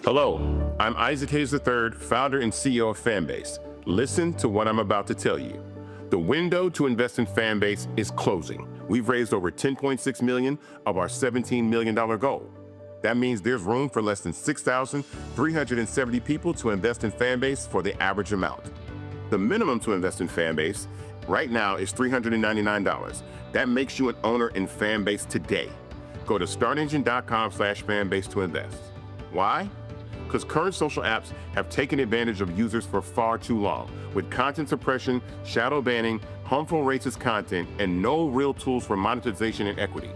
Hello, I'm Isaac Hayes III, founder and CEO of Fanbase. Listen to what I'm about to tell you. The window to invest in Fanbase is closing. We've raised over $10.6 million of our $17 million goal. That means there's room for less than 6,370 people to invest in Fanbase for the average amount. The minimum to invest in Fanbase right now is $399. That makes you an owner in Fanbase today. Go to startengine.com/fanbase to invest. Why? Because current social apps have taken advantage of users for far too long, with content suppression, shadow banning, harmful racist content, and no real tools for monetization and equity.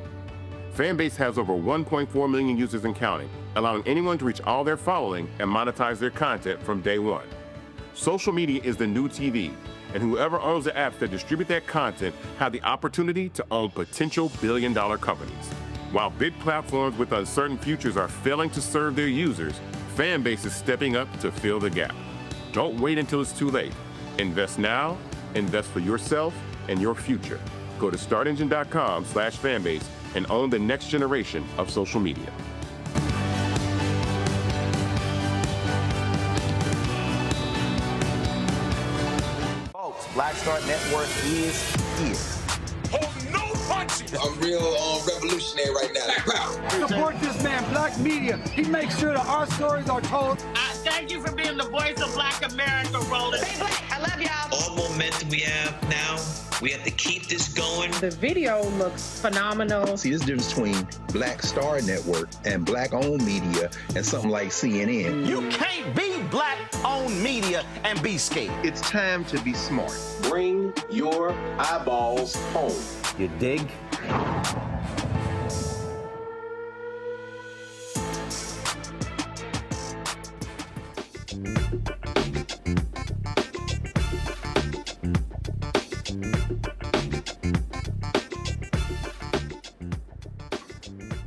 Fanbase has over 1.4 million users and counting, allowing anyone to reach all their following and monetize their content from day one. Social media is the new TV, and whoever owns the apps that distribute that content have the opportunity to own potential billion-dollar companies. While big platforms with uncertain futures are failing to serve their users, Fanbase is stepping up to fill the gap. Don't wait until it's too late. Invest now, invest for yourself and your future. Go to startengine.com/fanbase and own the next generation of social media. Folks, Black Star Network is here. Hold no punches! I'm real revolutionary right now. Black power. Support this man, Black Media. He makes sure that our stories are told. Thank you for being the voice of Black America, Roland. Stay black. I love y'all. All momentum we have now, we have to keep this going. The video looks phenomenal. See, this difference between Black Star Network and Black-owned media and something like CNN. You can't be Black-owned media and be scared. It's time to be smart. Bring your eyeballs home. You dig?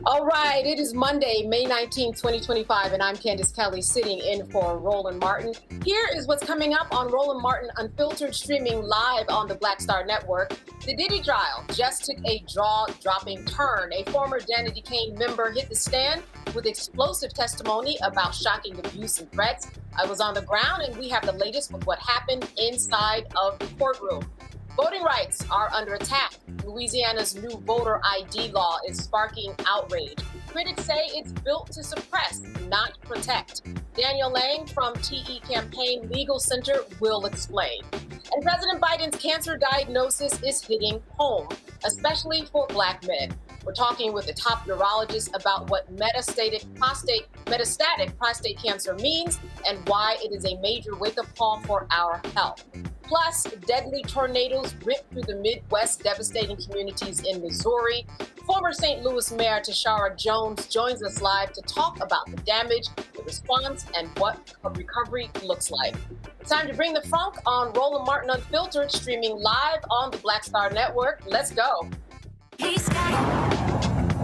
All right, it is Monday, May 19, 2025, and I'm Candace Kelly sitting in for Roland Martin. Here is what's coming up on Roland Martin Unfiltered, streaming live on the Black Star Network. The Diddy trial just took a jaw-dropping turn. A former Danity Kane member hit the stand with explosive testimony about shocking abuse and threats. I was on the ground, and we have the latest with what happened inside of the courtroom. Voting rights are under attack. Louisiana's new voter ID law is sparking outrage. Critics say it's built to suppress, not protect. Danielle Lang from TE Campaign Legal Center will explain. And President Biden's cancer diagnosis is hitting home, especially for Black men. We're talking with a top urologist about what metastatic prostate cancer means and why it is a major wake-up call for our health. Plus, deadly tornadoes rip through the Midwest, devastating communities in Missouri. Former St. Louis Mayor Tishaura Jones joins us live to talk about the damage, the response, and what recovery looks like. It's time to bring the funk on Roland Martin Unfiltered, streaming live on the Black Star Network. Let's go. He's got it.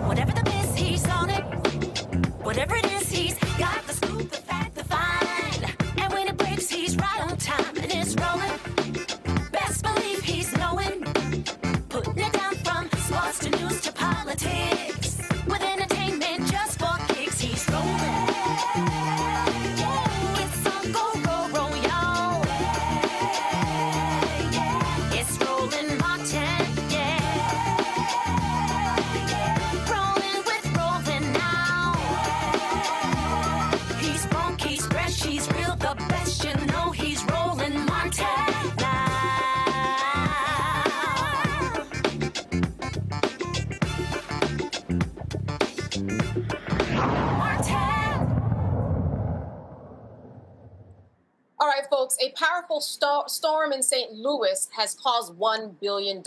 Whatever the miss, he's on it. Whatever it is, he's got the scoop, the fact, the find. And when it breaks, he's right on time and it's rolling. Best believe he's knowing. Putting it down from sports to news to politics. With entertainment just for kicks, he's rolling. It's on go, roll, y'all. It's Roland Martin. He's real, the best, you know he's Roland Martin All right, folks, a powerful storm in St. Louis has caused $1 billion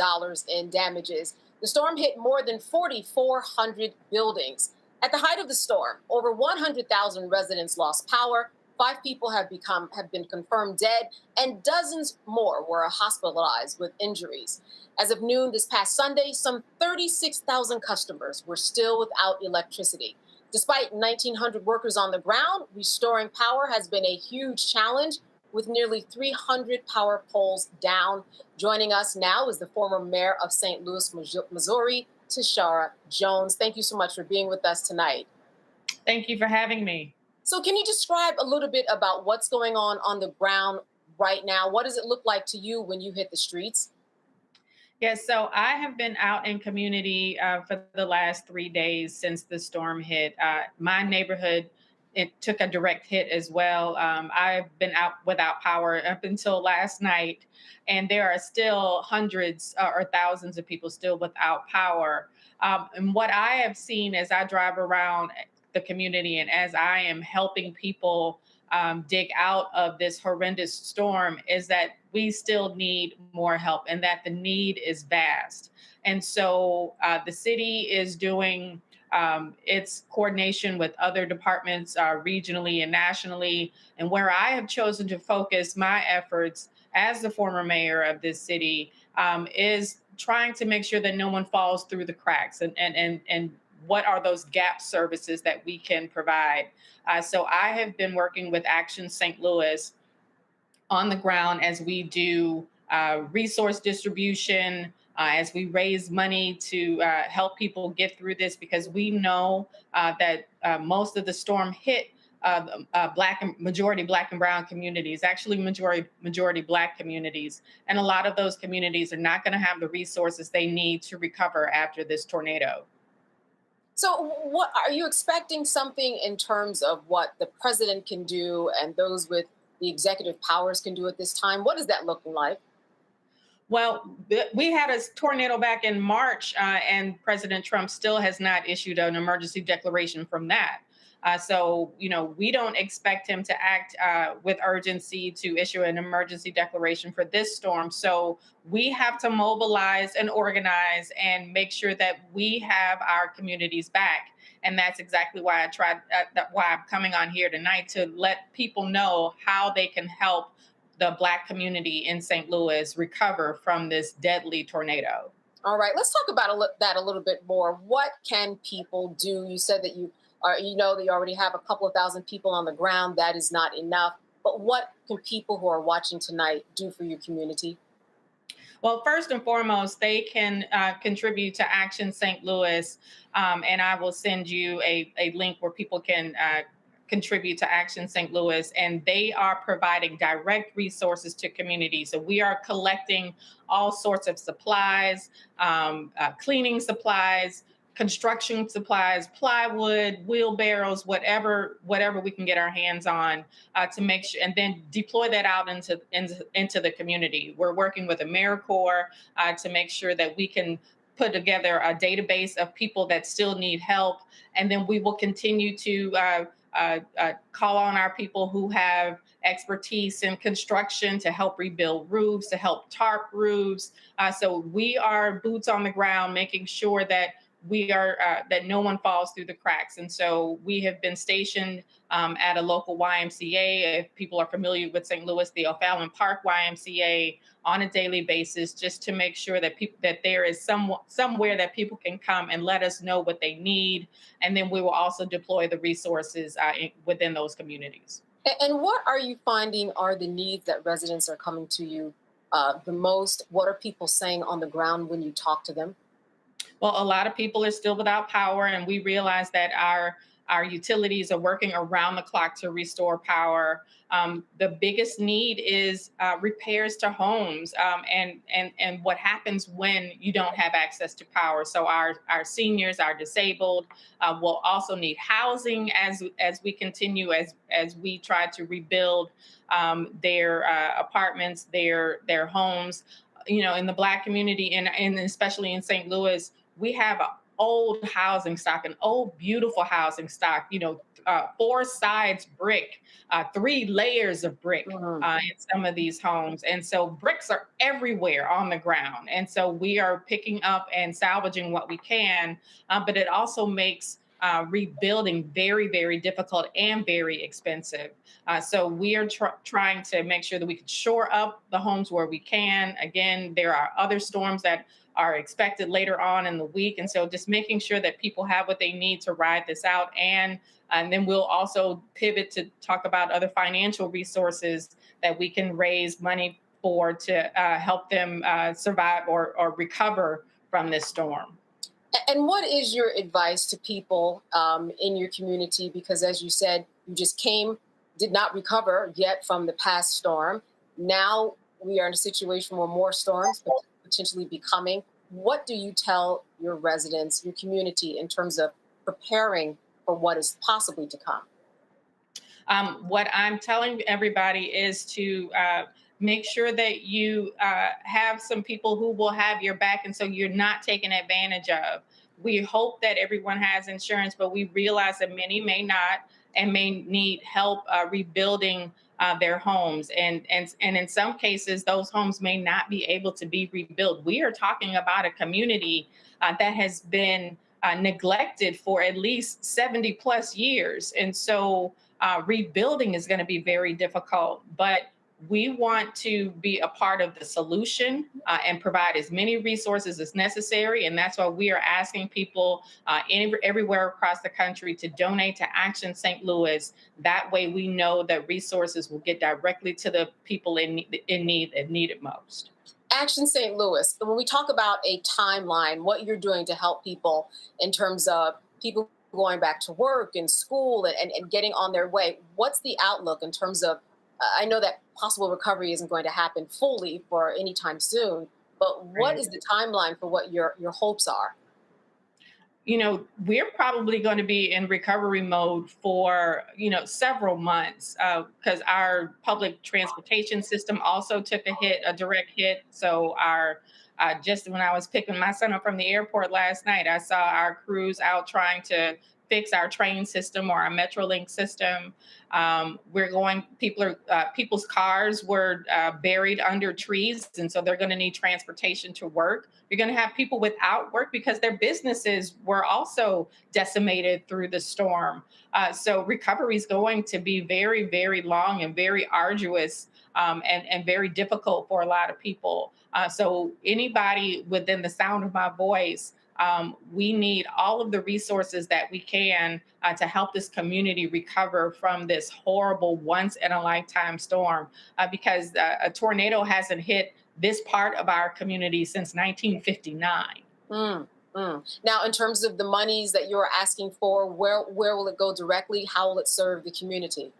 in damages. The storm hit more than 4,400 buildings. At the height of the storm, over 100,000 residents lost power. 5 people have been confirmed dead, and dozens more were hospitalized with injuries. As of noon this past Sunday, some 36,000 customers were still without electricity. Despite 1,900 workers on the ground, restoring power has been a huge challenge, with nearly 300 power poles down. Joining us now is the former mayor of St. Louis, Missouri, Tishaura Jones. Thank you so much for being with us tonight. Thank you for having me. So can you describe a little bit about what's going on the ground right now? What does it look like to you when you hit the streets? Yes, so I have been out in community for the last 3 days since the storm hit. My neighborhood, it took a direct hit as well. I've been out without power up until last night, and there are still hundreds or thousands of people still without power. And what I have seen as I drive around the community and as I am helping people dig out of this horrendous storm is that we still need more help and that the need is vast. And so the city is doing its coordination with other departments regionally and nationally. And where I have chosen to focus my efforts as the former mayor of this city is trying to make sure that no one falls through the cracks and what are those gap services that we can provide. So I have been working with Action St. Louis on the ground as we do resource distribution, as we raise money to help people get through this, because we know that most of the storm hit majority Black and brown communities, actually majority Black communities. And a lot of those communities are not going to have the resources they need to recover after this tornado. So what are you expecting something in terms of what the president can do and those with the executive powers can do at this time? What is that looking like? Well, we had a tornado back in March, and President Trump still has not issued an emergency declaration from that. So, we don't expect him to act with urgency to issue an emergency declaration for this storm. So we have to mobilize and organize and make sure that we have our communities back. And that's exactly why why I'm coming on here tonight, to let people know how they can help the Black community in St. Louis recover from this deadly tornado. All right, let's talk about that a little bit more. What can people do? You said that that you already have a couple of thousand people on the ground. That is not enough. But what can people who are watching tonight do for your community? Well, first and foremost, they can contribute to Action St. Louis, and I will send you a link where people can contribute to Action St. Louis, and they are providing direct resources to communities. So we are collecting all sorts of supplies, cleaning supplies, construction supplies, plywood, wheelbarrows, whatever we can get our hands on to make sure, and then deploy that out into the community. We're working with AmeriCorps to make sure that we can put together a database of people that still need help, and then we will continue to call on our people who have expertise in construction to help rebuild roofs, to help tarp roofs. So we are boots on the ground, making sure that we are that no one falls through the cracks. And so we have been stationed at a local YMCA. If people are familiar with St. Louis, the O'Fallon Park YMCA, on a daily basis, just to make sure that that there is somewhere that people can come and let us know what they need. And then we will also deploy the resources within those communities. And what are you finding are the needs that residents are coming to you the most? What are people saying on the ground when you talk to them? Well, a lot of people are still without power, and we realize that our utilities are working around the clock to restore power. The biggest need is repairs to homes, and what happens when you don't have access to power. So our seniors, our disabled, will also need housing as we continue, as we try to rebuild their apartments, their homes. You know, in the Black community, and especially in St. Louis, we have old housing stock, an old, beautiful housing stock, 4 sides brick, 3 layers of brick in some of these homes. And so bricks are everywhere on the ground. And so we are picking up and salvaging what we can, but it also makes rebuilding very, very difficult and very expensive. So we are trying to make sure that we can shore up the homes where we can. Again, there are other storms that are expected later on in the week. And so just making sure that people have what they need to ride this out. And then we'll also pivot to talk about other financial resources that we can raise money for to help them survive or recover from this storm. And what is your advice to people in your community? Because as you said, you just did not recover yet from the past storm. Now we are in a situation where more storms could potentially be coming. What do you tell your residents, your community, in terms of preparing for what is possibly to come? What I'm telling everybody is to make sure that you have some people who will have your back, and so you're not taken advantage of. We hope that everyone has insurance, but we realize that many may not and may need help rebuilding their homes. And in some cases, those homes may not be able to be rebuilt. We are talking about a community that has been neglected for at least 70 plus years. And so rebuilding is going to be very difficult, but we want to be a part of the solution and provide as many resources as necessary. And that's why we are asking people everywhere across the country to donate to Action St. Louis. That way we know that resources will get directly to the people in need that need it most. Action St. Louis, when we talk about a timeline, what you're doing to help people in terms of people going back to work and school and getting on their way, what's the outlook in terms of, I know that possible recovery isn't going to happen fully for any time soon, but what is the timeline for what your hopes are? We're probably going to be in recovery mode for, several months because our public transportation system also took a direct hit. So just when I was picking my son up from the airport last night, I saw our crews out trying to fix our train system or our Metrolink system. People's cars were buried under trees, and so they're going to need transportation to work. You're going to have people without work because their businesses were also decimated through the storm. So recovery is going to be very, very long and very arduous and very difficult for a lot of people. So anybody within the sound of my voice, we need all of the resources that we can to help this community recover from this horrible once-in-a-lifetime storm because a tornado hasn't hit this part of our community since 1959. Now, in terms of the monies that you're asking for, where will it go directly? How will it serve the community?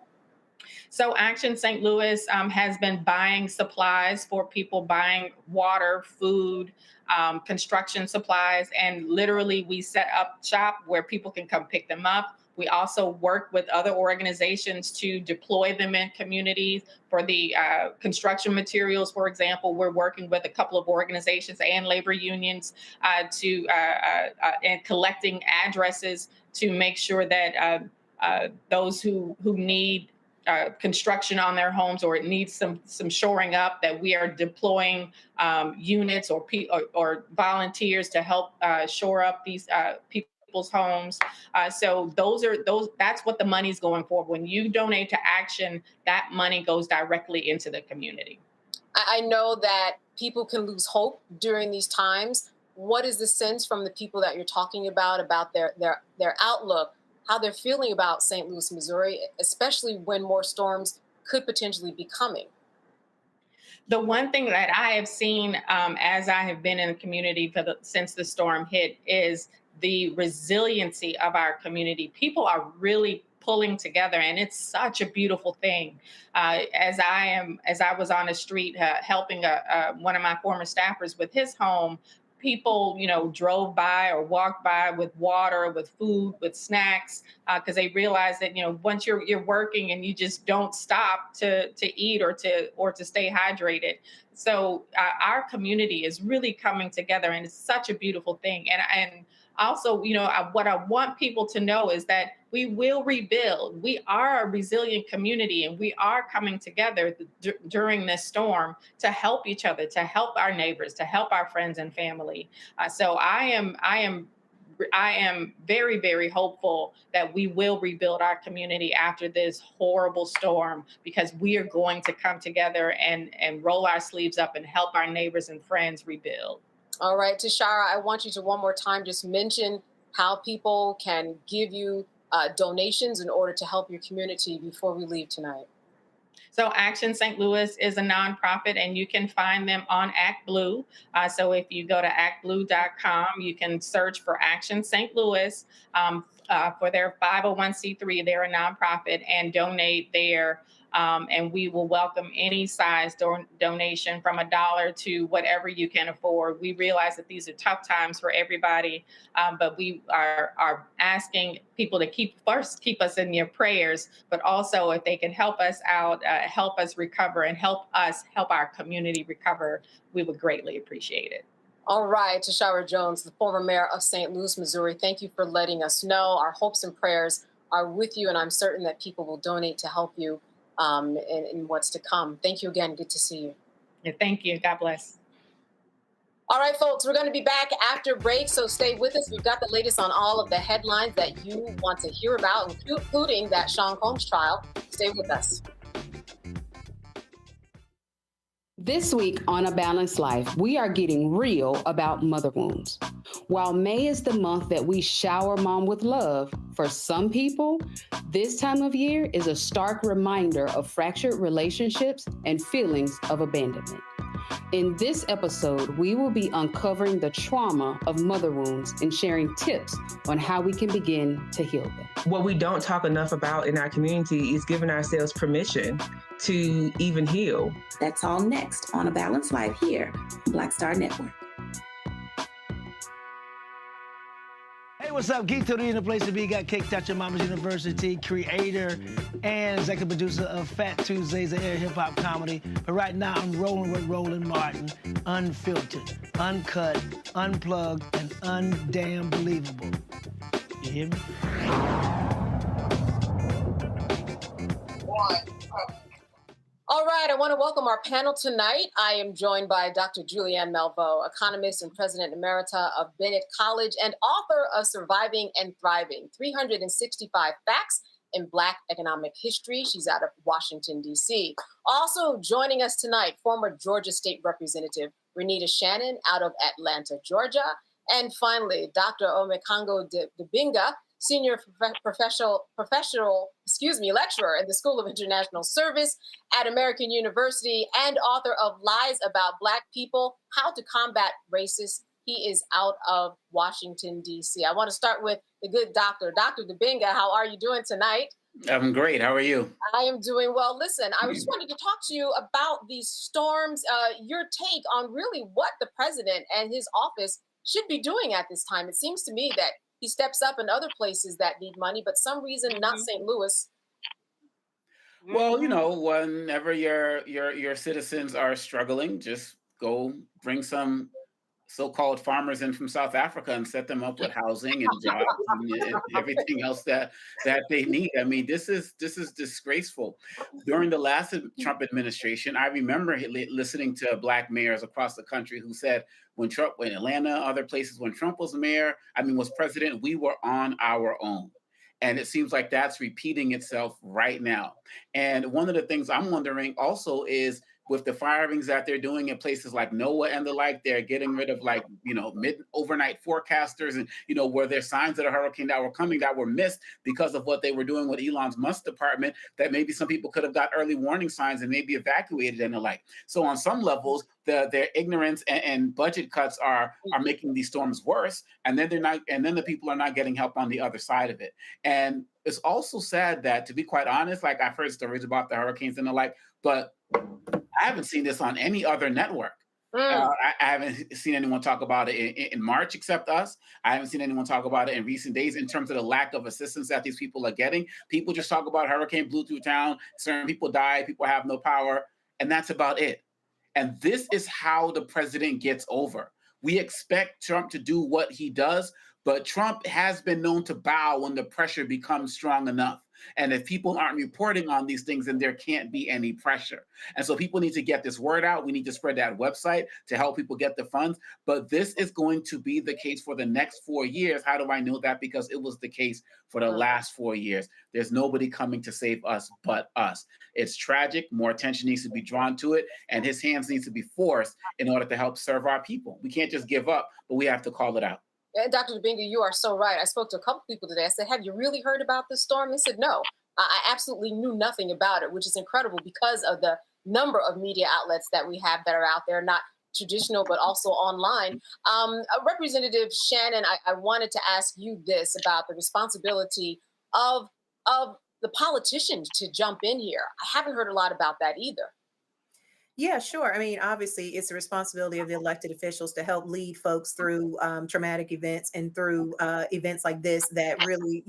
So Action St. Louis has been buying supplies for people, buying water, food, construction supplies, and literally we set up shop where people can come pick them up. We also work with other organizations to deploy them in communities for the construction materials. For example, we're working with a couple of organizations and labor unions and collecting addresses to make sure that those who need construction on their homes, or it needs some shoring up, that we are deploying units or volunteers to help shore up these people's homes. So that's what the money's going for. When you donate to Action, that money goes directly into the community. I know that people can lose hope during these times. What is the sense from the people that you're talking about their outlook, how they're feeling about St. Louis, Missouri, especially when more storms could potentially be coming? The one thing that I have seen as I have been in the community since the storm hit is the resiliency of our community. People are really pulling together, and it's such a beautiful thing. As I was on the street helping one of my former staffers with his home, people, drove by or walked by with water, with food, with snacks, because they realize that, once you're working and you just don't stop to eat or to stay hydrated. So our community is really coming together, and it's such a beautiful thing. And also, what I want people to know is that we will rebuild. We are a resilient community, and we are coming together during this storm to help each other, to help our neighbors, to help our friends and family. So I am very, very hopeful that we will rebuild our community after this horrible storm, because we are going to come together and roll our sleeves up and help our neighbors and friends rebuild. All right, Tishaura, I want you to one more time just mention how people can give you donations in order to help your community before we leave tonight. So Action St. Louis is a nonprofit, and you can find them on ActBlue. So if you go to actblue.com, you can search for Action St. Louis for their 501c3. They're a nonprofit, and donate there. And we will welcome any size donation from $1 to whatever you can afford. We realize that these are tough times for everybody, but we are asking people to keep us in your prayers, but also if they can help us out, help us recover, and help our community recover, we would greatly appreciate it. All right, Tishaura Jones, the former mayor of St. Louis, Missouri, thank you for letting us know. Our hopes and prayers are with you, and I'm certain that people will donate to help you in what's to come. Thank you again. Good to see you. Yeah, thank you. God bless. All right, folks, we're going to be back after break, so stay with us. We've got the latest on all of the headlines that you want to hear about, including that Sean Combs trial. Stay with us. This week on A Balanced Life, we are getting real about mother wounds. While May is the month that we shower mom with love, for some people, this time of year is a stark reminder of fractured relationships and feelings of abandonment. In this episode, we will be uncovering the trauma of mother wounds and sharing tips on how we can begin to heal them. What we don't talk enough about in our community is giving ourselves permission to even heal. That's all next on A Balanced Life here on Black Star Network. Hey, what's up? Geek Tony in the place to be. Got Cake Touch at Mama's University, creator and executive producer of Fat Tuesdays, an air hip-hop comedy. But right now, I'm rolling with Roland Martin, unfiltered, uncut, unplugged, and undamn believable. You hear me? All right, I want to welcome our panel tonight. I am joined by Dr. Julianne Melvo, economist and president emerita of Bennett College and author of Surviving and Thriving, 365 Facts in Black Economic History. She's out of Washington, D.C. Also joining us tonight, former Georgia State Representative Renita Shannon out of Atlanta, Georgia. And finally, Dr. Omekongo Dibinga, senior lecturer in the School of International Service at American University and author of Lies About Black People, How to Combat Racist he is out of Washington, D.C. I want to start with the good doctor. Dr. Dibinga, how are you doing tonight? I'm great. How are you? I am doing well. Listen, I just wanted to talk to you about these storms, your take on really what the president and his office should be doing at this time. It seems to me that he steps up in other places that need money, but some reason not St. Louis. Well, you know, whenever your citizens are struggling, just go bring some so-called farmers in from South Africa and set them up with housing and jobs and everything else that they need. I mean, this is disgraceful. During the last Trump administration, I remember listening to Black mayors across the country who said when Trump, in Atlanta, other places, when Trump was was president, we were on our own. And it seems like that's repeating itself right now. And one of the things I'm wondering also is with the firings that they're doing in places like NOAA and the like, they're getting rid of overnight forecasters and, where there's signs of a hurricane that were coming that were missed because of what they were doing with Elon Musk's department, that maybe some people could have got early warning signs and maybe evacuated and the like. So on some levels, their ignorance and budget cuts are making these storms worse. And then the people are not getting help on the other side of it. And it's also sad that, to be quite honest, like I've heard stories about the hurricanes and the like, but I haven't seen this on any other network. I haven't seen anyone talk about it in March except us. I haven't seen anyone talk about it in recent days in terms of the lack of assistance that these people are getting. People just talk about hurricane blew through town, certain people died, people have no power, and that's about it. And this is how the president gets over. We expect Trump to do what he does, but Trump has been known to bow when the pressure becomes strong enough. And if people aren't reporting on these things, then there can't be any pressure. And so people need to get this word out. We need to spread that website to help people get the funds. But this is going to be the case for the next 4 years. How do I know that? Because it was the case for the last 4 years. There's nobody coming to save us but us. It's tragic. More attention needs to be drawn to it. And his hands need to be forced in order to help serve our people. We can't just give up, but we have to call it out. Dr. Dibinga, you are so right. I spoke to a couple people today. I said, have you really heard about this storm? They said, no, I absolutely knew nothing about it, which is incredible because of the number of media outlets that we have that are out there, not traditional, but also online. Representative Shannon, I wanted to ask you this about the responsibility of the politicians to jump in here. I haven't heard a lot about that either. Yeah, sure. I mean, obviously, it's the responsibility of the elected officials to help lead folks through traumatic events and through events like this that really,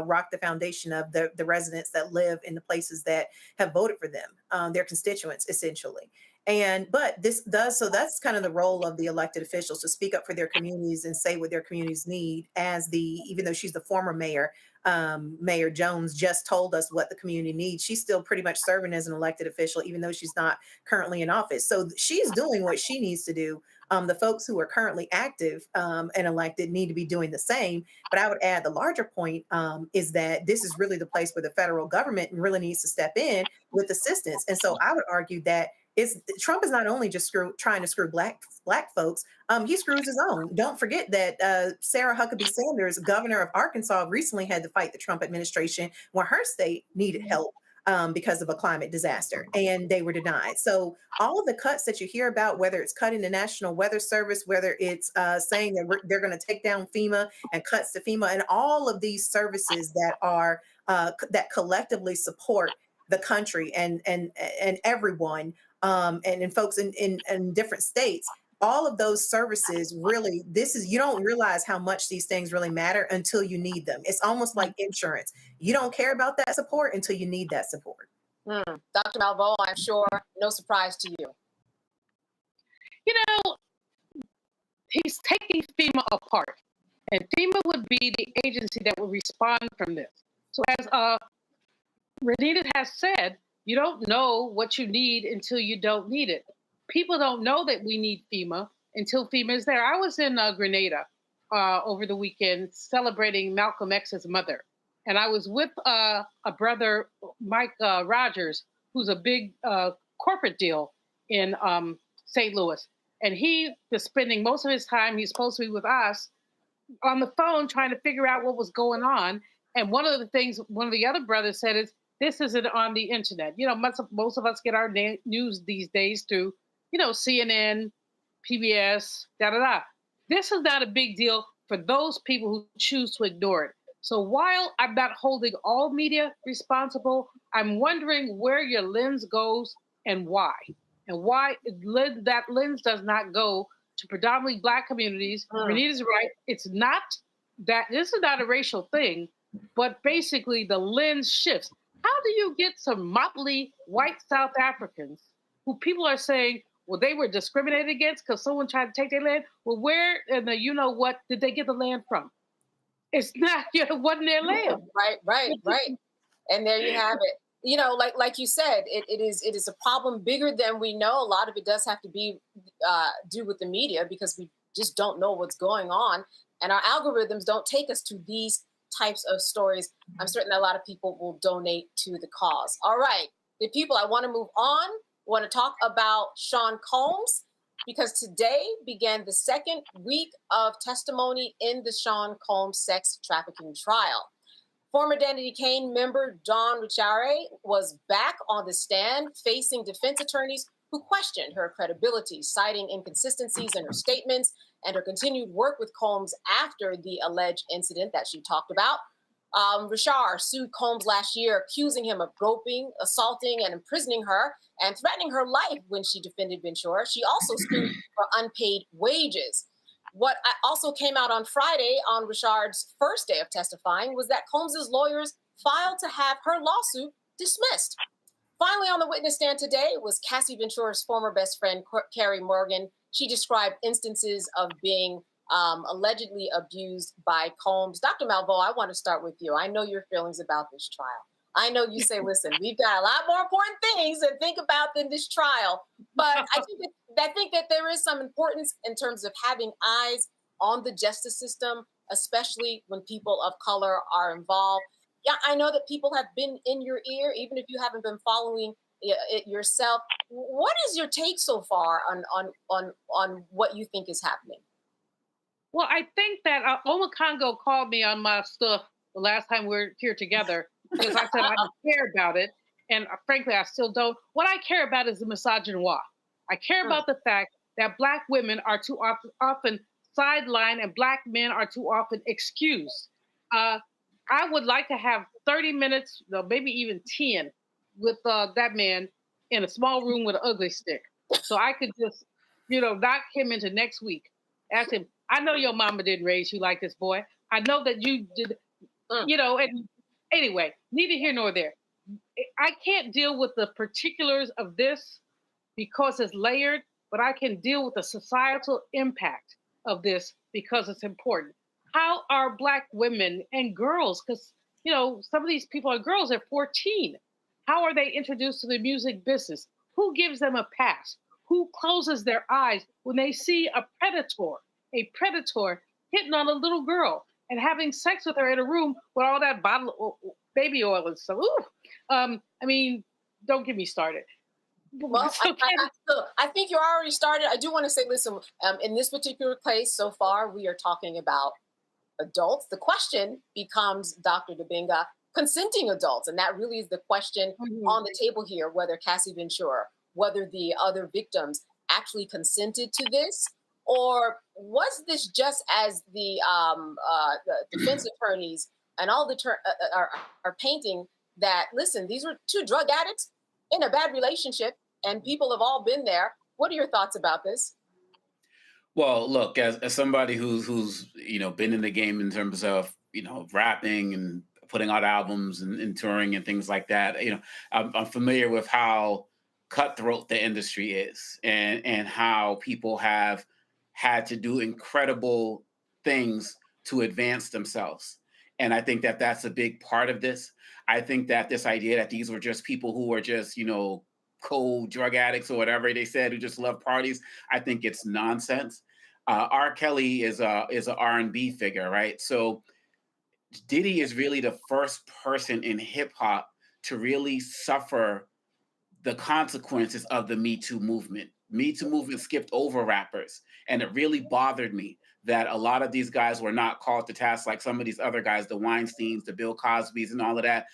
rock the foundation of the residents that live in the places that have voted for them, their constituents, essentially. But this does, so that's kind of the role of the elected officials to speak up for their communities and say what their communities need. Even though she's the former mayor, Mayor Jones just told us what the community needs. She's still pretty much serving as an elected official, even though she's not currently in office. So she's doing what she needs to do. The folks who are currently active and elected need to be doing the same. But I would add the larger point is that this is really the place where the federal government really needs to step in with assistance. And so I would argue that Trump is not only just trying to screw black folks, he screws his own. Don't forget that Sarah Huckabee Sanders, governor of Arkansas, recently had to fight the Trump administration when her state needed help because of a climate disaster, and they were denied. So all of the cuts that you hear about, whether it's cutting the National Weather Service, whether it's saying that they're going to take down FEMA and cuts to FEMA, and all of these services that are that collectively support the country and everyone. And folks in different states, all of those services really, you don't realize how much these things really matter until you need them. It's almost like insurance. You don't care about that support until you need that support. Dr. Malveaux, I'm sure no surprise to you. He's taking FEMA apart, and FEMA would be the agency that would respond from this. So as Renita has said, you don't know what you need until you don't need it. People don't know that we need FEMA until FEMA is there. I was in Grenada over the weekend celebrating Malcolm X's mother. And I was with a brother, Mike Rogers, who's a big corporate deal in St. Louis. And he was spending most of his time, he's supposed to be with us, on the phone trying to figure out what was going on. And one of the things one of the other brothers said is, this isn't on the internet. Most of us get our news these days through, CNN, PBS, This is not a big deal for those people who choose to ignore it. So while I'm not holding all media responsible, I'm wondering where your lens goes and why. And why that lens does not go to predominantly Black communities. Renita's right. It's not that, this is not a racial thing, but basically the lens shifts. How do you get some motley white South Africans who people are saying, well, they were discriminated against because someone tried to take their land? Well, where in the you know what did they get the land from? It's not, it wasn't their land. Right. And there you have it. You know, like you said, it is a problem bigger than we know. A lot of it does have to be do with the media because we just don't know what's going on. And our algorithms don't take us to these types of stories. I'm certain that a lot of people will donate to the cause. All right, the people, I want to move on. I want to talk about Sean Combs because today began the second week of testimony in the Sean Combs sex trafficking trial. Former Danity Kane member Dawn Richare was back on the stand facing defense attorneys who questioned her credibility, citing inconsistencies in her statements and her continued work with Combs after the alleged incident that she talked about. Richare sued Combs last year, accusing him of groping, assaulting, and imprisoning her and threatening her life when she defended Ventura. She also sued for unpaid wages. What also came out on Friday on Richare's first day of testifying was that Combs's lawyers filed to have her lawsuit dismissed. Finally, on the witness stand today was Cassie Ventura's former best friend, Carrie Morgan. She described instances of being allegedly abused by Combs. Dr. Malveaux, I want to start with you. I know your feelings about this trial. I know you say, listen, we've got a lot more important things to think about than this trial. But I think that there is some importance in terms of having eyes on the justice system, especially when people of color are involved. Yeah, I know that people have been in your ear, even if you haven't been following it yourself. What is your take so far on what you think is happening? Well, I think that Oma Congo called me on my stuff the last time we were here together because I said I don't care about it. And frankly, I still don't. What I care about is the misogynoir. I care about the fact that Black women are too often sidelined and Black men are too often excused. I would like to have 30 minutes, maybe even 10, with that man in a small room with an ugly stick. So I could just, knock him into next week. Ask him, I know your mama didn't raise you like this, boy. I know that you did, and anyway, neither here nor there. I can't deal with the particulars of this because it's layered, but I can deal with the societal impact of this because it's important. How are Black women and girls, because, some of these people are girls at 14. How are they introduced to the music business? Who gives them a pass? Who closes their eyes when they see a predator hitting on a little girl and having sex with her in a room with all that bottle of baby oil and stuff? Don't get me started. Well, I think you already started. I do want to say, listen, in this particular case, so far, we are talking about adults. The question becomes, Dr. Dibinga, consenting adults. And that really is the question on the table here, whether Cassie Ventura, whether the other victims actually consented to this, or was this just as the defense attorneys and all the are painting that, listen, these were two drug addicts in a bad relationship and people have all been there. What are your thoughts about this? Well, look, as somebody who's been in the game in terms of rapping and putting out albums and touring and things like that, I'm familiar with how cutthroat the industry is and how people have had to do incredible things to advance themselves. And I think that that's a big part of this. I think that this idea that these were just people who were just, cold drug addicts or whatever they said, who just love parties, I think it's nonsense. R. Kelly is an R&B figure, right? So Diddy is really the first person in hip hop to really suffer the consequences of the Me Too movement. Me Too movement skipped over rappers, and it really bothered me that a lot of these guys were not called to task like some of these other guys, the Weinsteins, the Bill Cosbys, and all of that.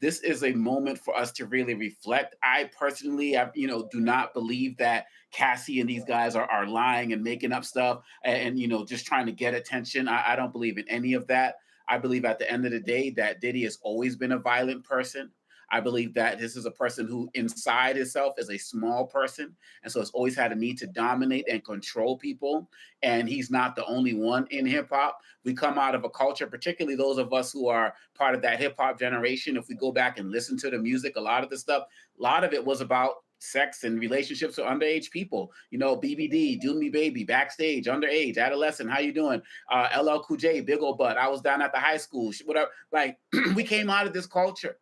this is a moment for us to really reflect. I personally, do not believe that Cassie and these guys are lying and making up stuff and just trying to get attention. I don't believe in any of that. I believe at the end of the day that Diddy has always been a violent person. I believe that this is a person who inside himself is a small person. And so has always had a need to dominate and control people. And he's not the only one in hip hop. We come out of a culture, particularly those of us who are part of that hip hop generation. If we go back and listen to the music, a lot of the stuff, a lot of it was about sex and relationships with underage people. BBD, Do Me Baby, Backstage, Underage, Adolescent, how you doing? LL Cool J, Big Ol' Butt. I was down at the high school, whatever. Like, we came out of this culture.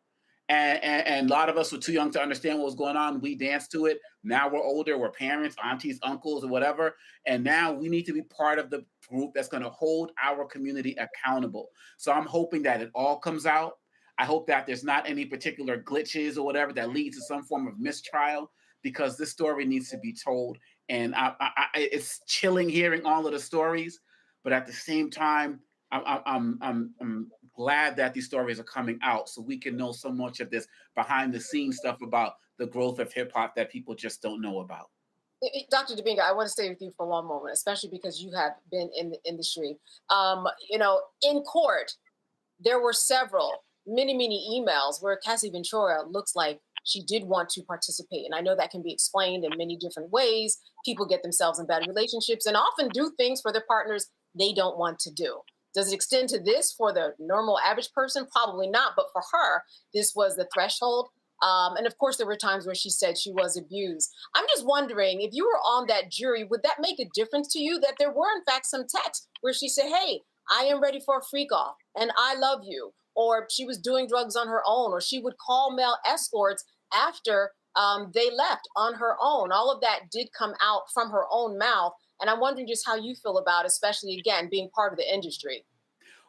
And a lot of us were too young to understand what was going on. We danced to it. Now we're older. We're parents, aunties, uncles, or whatever. And now we need to be part of the group that's going to hold our community accountable. So I'm hoping that it all comes out. I hope that there's not any particular glitches or whatever that leads to some form of mistrial, because this story needs to be told. And it's chilling hearing all of the stories, but at the same time, I'm glad that these stories are coming out so we can know so much of this behind the scenes stuff about the growth of hip hop that people just don't know about. Dr. Domingo, I want to stay with you for one moment, especially because you have been in the industry. In court, there were many emails where Cassie Ventura looks like she did want to participate. And I know that can be explained in many different ways. People get themselves in bad relationships and often do things for their partners they don't want to do. Does it extend to this for the normal average person? Probably not. But for her, this was the threshold. And of course, there were times where she said she was abused. I'm just wondering, if you were on that jury, would that make a difference to you that there were, in fact, some texts where she said, hey, I am ready for a freak off and I love you? Or she was doing drugs on her own, or she would call male escorts after they left on her own. All of that did come out from her own mouth. And I'm wondering just how you feel about, especially, again, being part of the industry.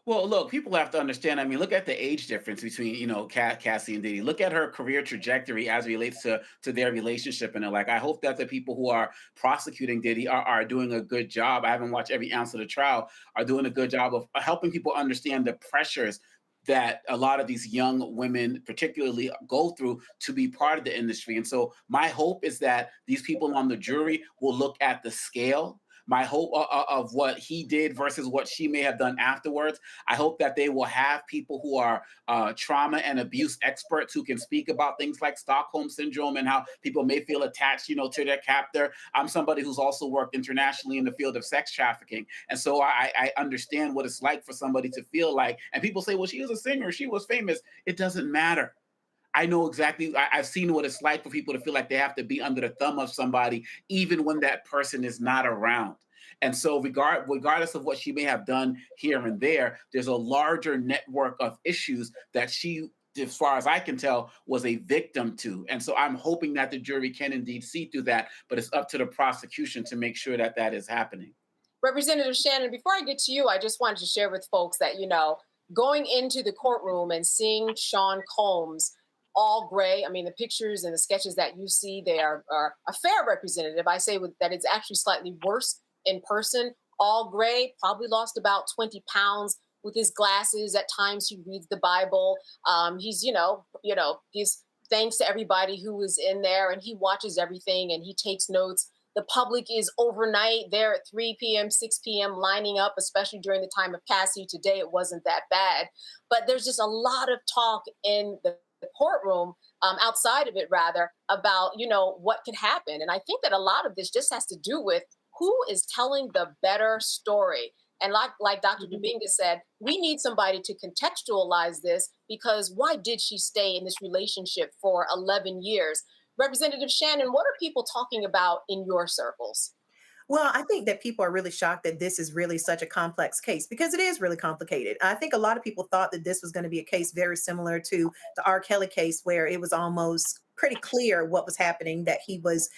Well, look, people have to understand. I mean, look at the age difference between, Cassie and Diddy. Look at her career trajectory as it relates to their relationship. And I hope that the people who are prosecuting Diddy are doing a good job. I haven't watched every ounce of the trial, are doing a good job of helping people understand the pressures that a lot of these young women particularly go through to be part of the industry. And so my hope is that these people on the jury will look at the scale. My hope of what he did versus what she may have done afterwards. I hope that they will have people who are trauma and abuse experts who can speak about things like Stockholm Syndrome and how people may feel attached, to their captor. I'm somebody who's also worked internationally in the field of sex trafficking. And so I understand what it's like for somebody to feel like, and people say, well, she was a singer, she was famous. It doesn't matter. I know exactly, I've seen what it's like for people to feel like they have to be under the thumb of somebody, even when that person is not around. And so regardless of what she may have done here and there, there's a larger network of issues that she, as far as I can tell, was a victim to. And so I'm hoping that the jury can indeed see through that, but it's up to the prosecution to make sure that that is happening. Representative Shannon, before I get to you, I just wanted to share with folks that, going into the courtroom and seeing Sean Combs all gray. I mean, the pictures and the sketches that you see, they are a fair representative. I say that it's actually slightly worse in person. All gray, probably lost about 20 pounds with his glasses. At times he reads the Bible. He's, gives thanks to everybody who was in there, and he watches everything and he takes notes. The public is overnight there at 3 p.m., 6 p.m. lining up, especially during the time of Cassie. Today, it wasn't that bad. But there's just a lot of talk in the courtroom, outside of it rather, about, what could happen. And I think that a lot of this just has to do with who is telling the better story. And like Dr. Dominguez said, we need somebody to contextualize this, because why did she stay in this relationship for 11 years? Representative Shannon, what are people talking about in your circles? Well, I think that people are really shocked that this is really such a complex case, because it is really complicated. I think a lot of people thought that this was going to be a case very similar to the R. Kelly case, where it was almost pretty clear what was happening, that he was,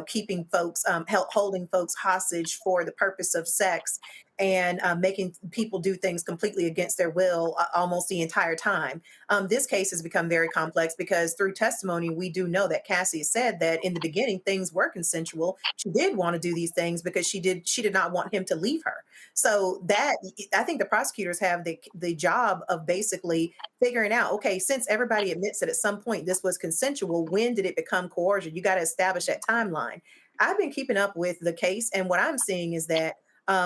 keeping folks, holding folks hostage for the purpose of sex. and making people do things completely against their will almost the entire time. This case has become very complex because through testimony, we do know that Cassie said that in the beginning, things were consensual. She did want to do these things because she did not want him to leave her. So that, I think the prosecutors have the job of basically figuring out, okay, since everybody admits that at some point this was consensual, when did it become coercion? You got to establish that timeline. I've been keeping up with the case, and what I'm seeing is that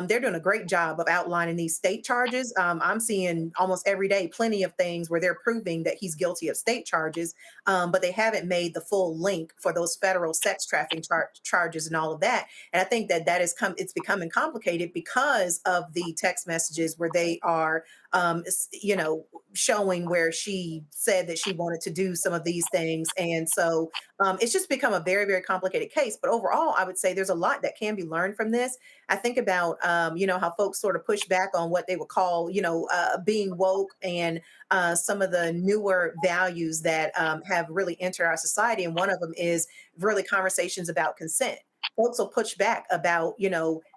they're doing a great job of outlining these state charges. I'm seeing almost every day plenty of things where they're proving that he's guilty of state charges, but they haven't made the full link for those federal sex trafficking charges and all of that. And I think that it's becoming complicated because of the text messages where they are, showing where she said that she wanted to do some of these things. And so it's just become a very, very complicated case. But overall, I would say there's a lot that can be learned from this. I think about, how folks sort of push back on what they would call, being woke and some of the newer values that have really entered our society. And one of them is really conversations about consent. Folks will push back about,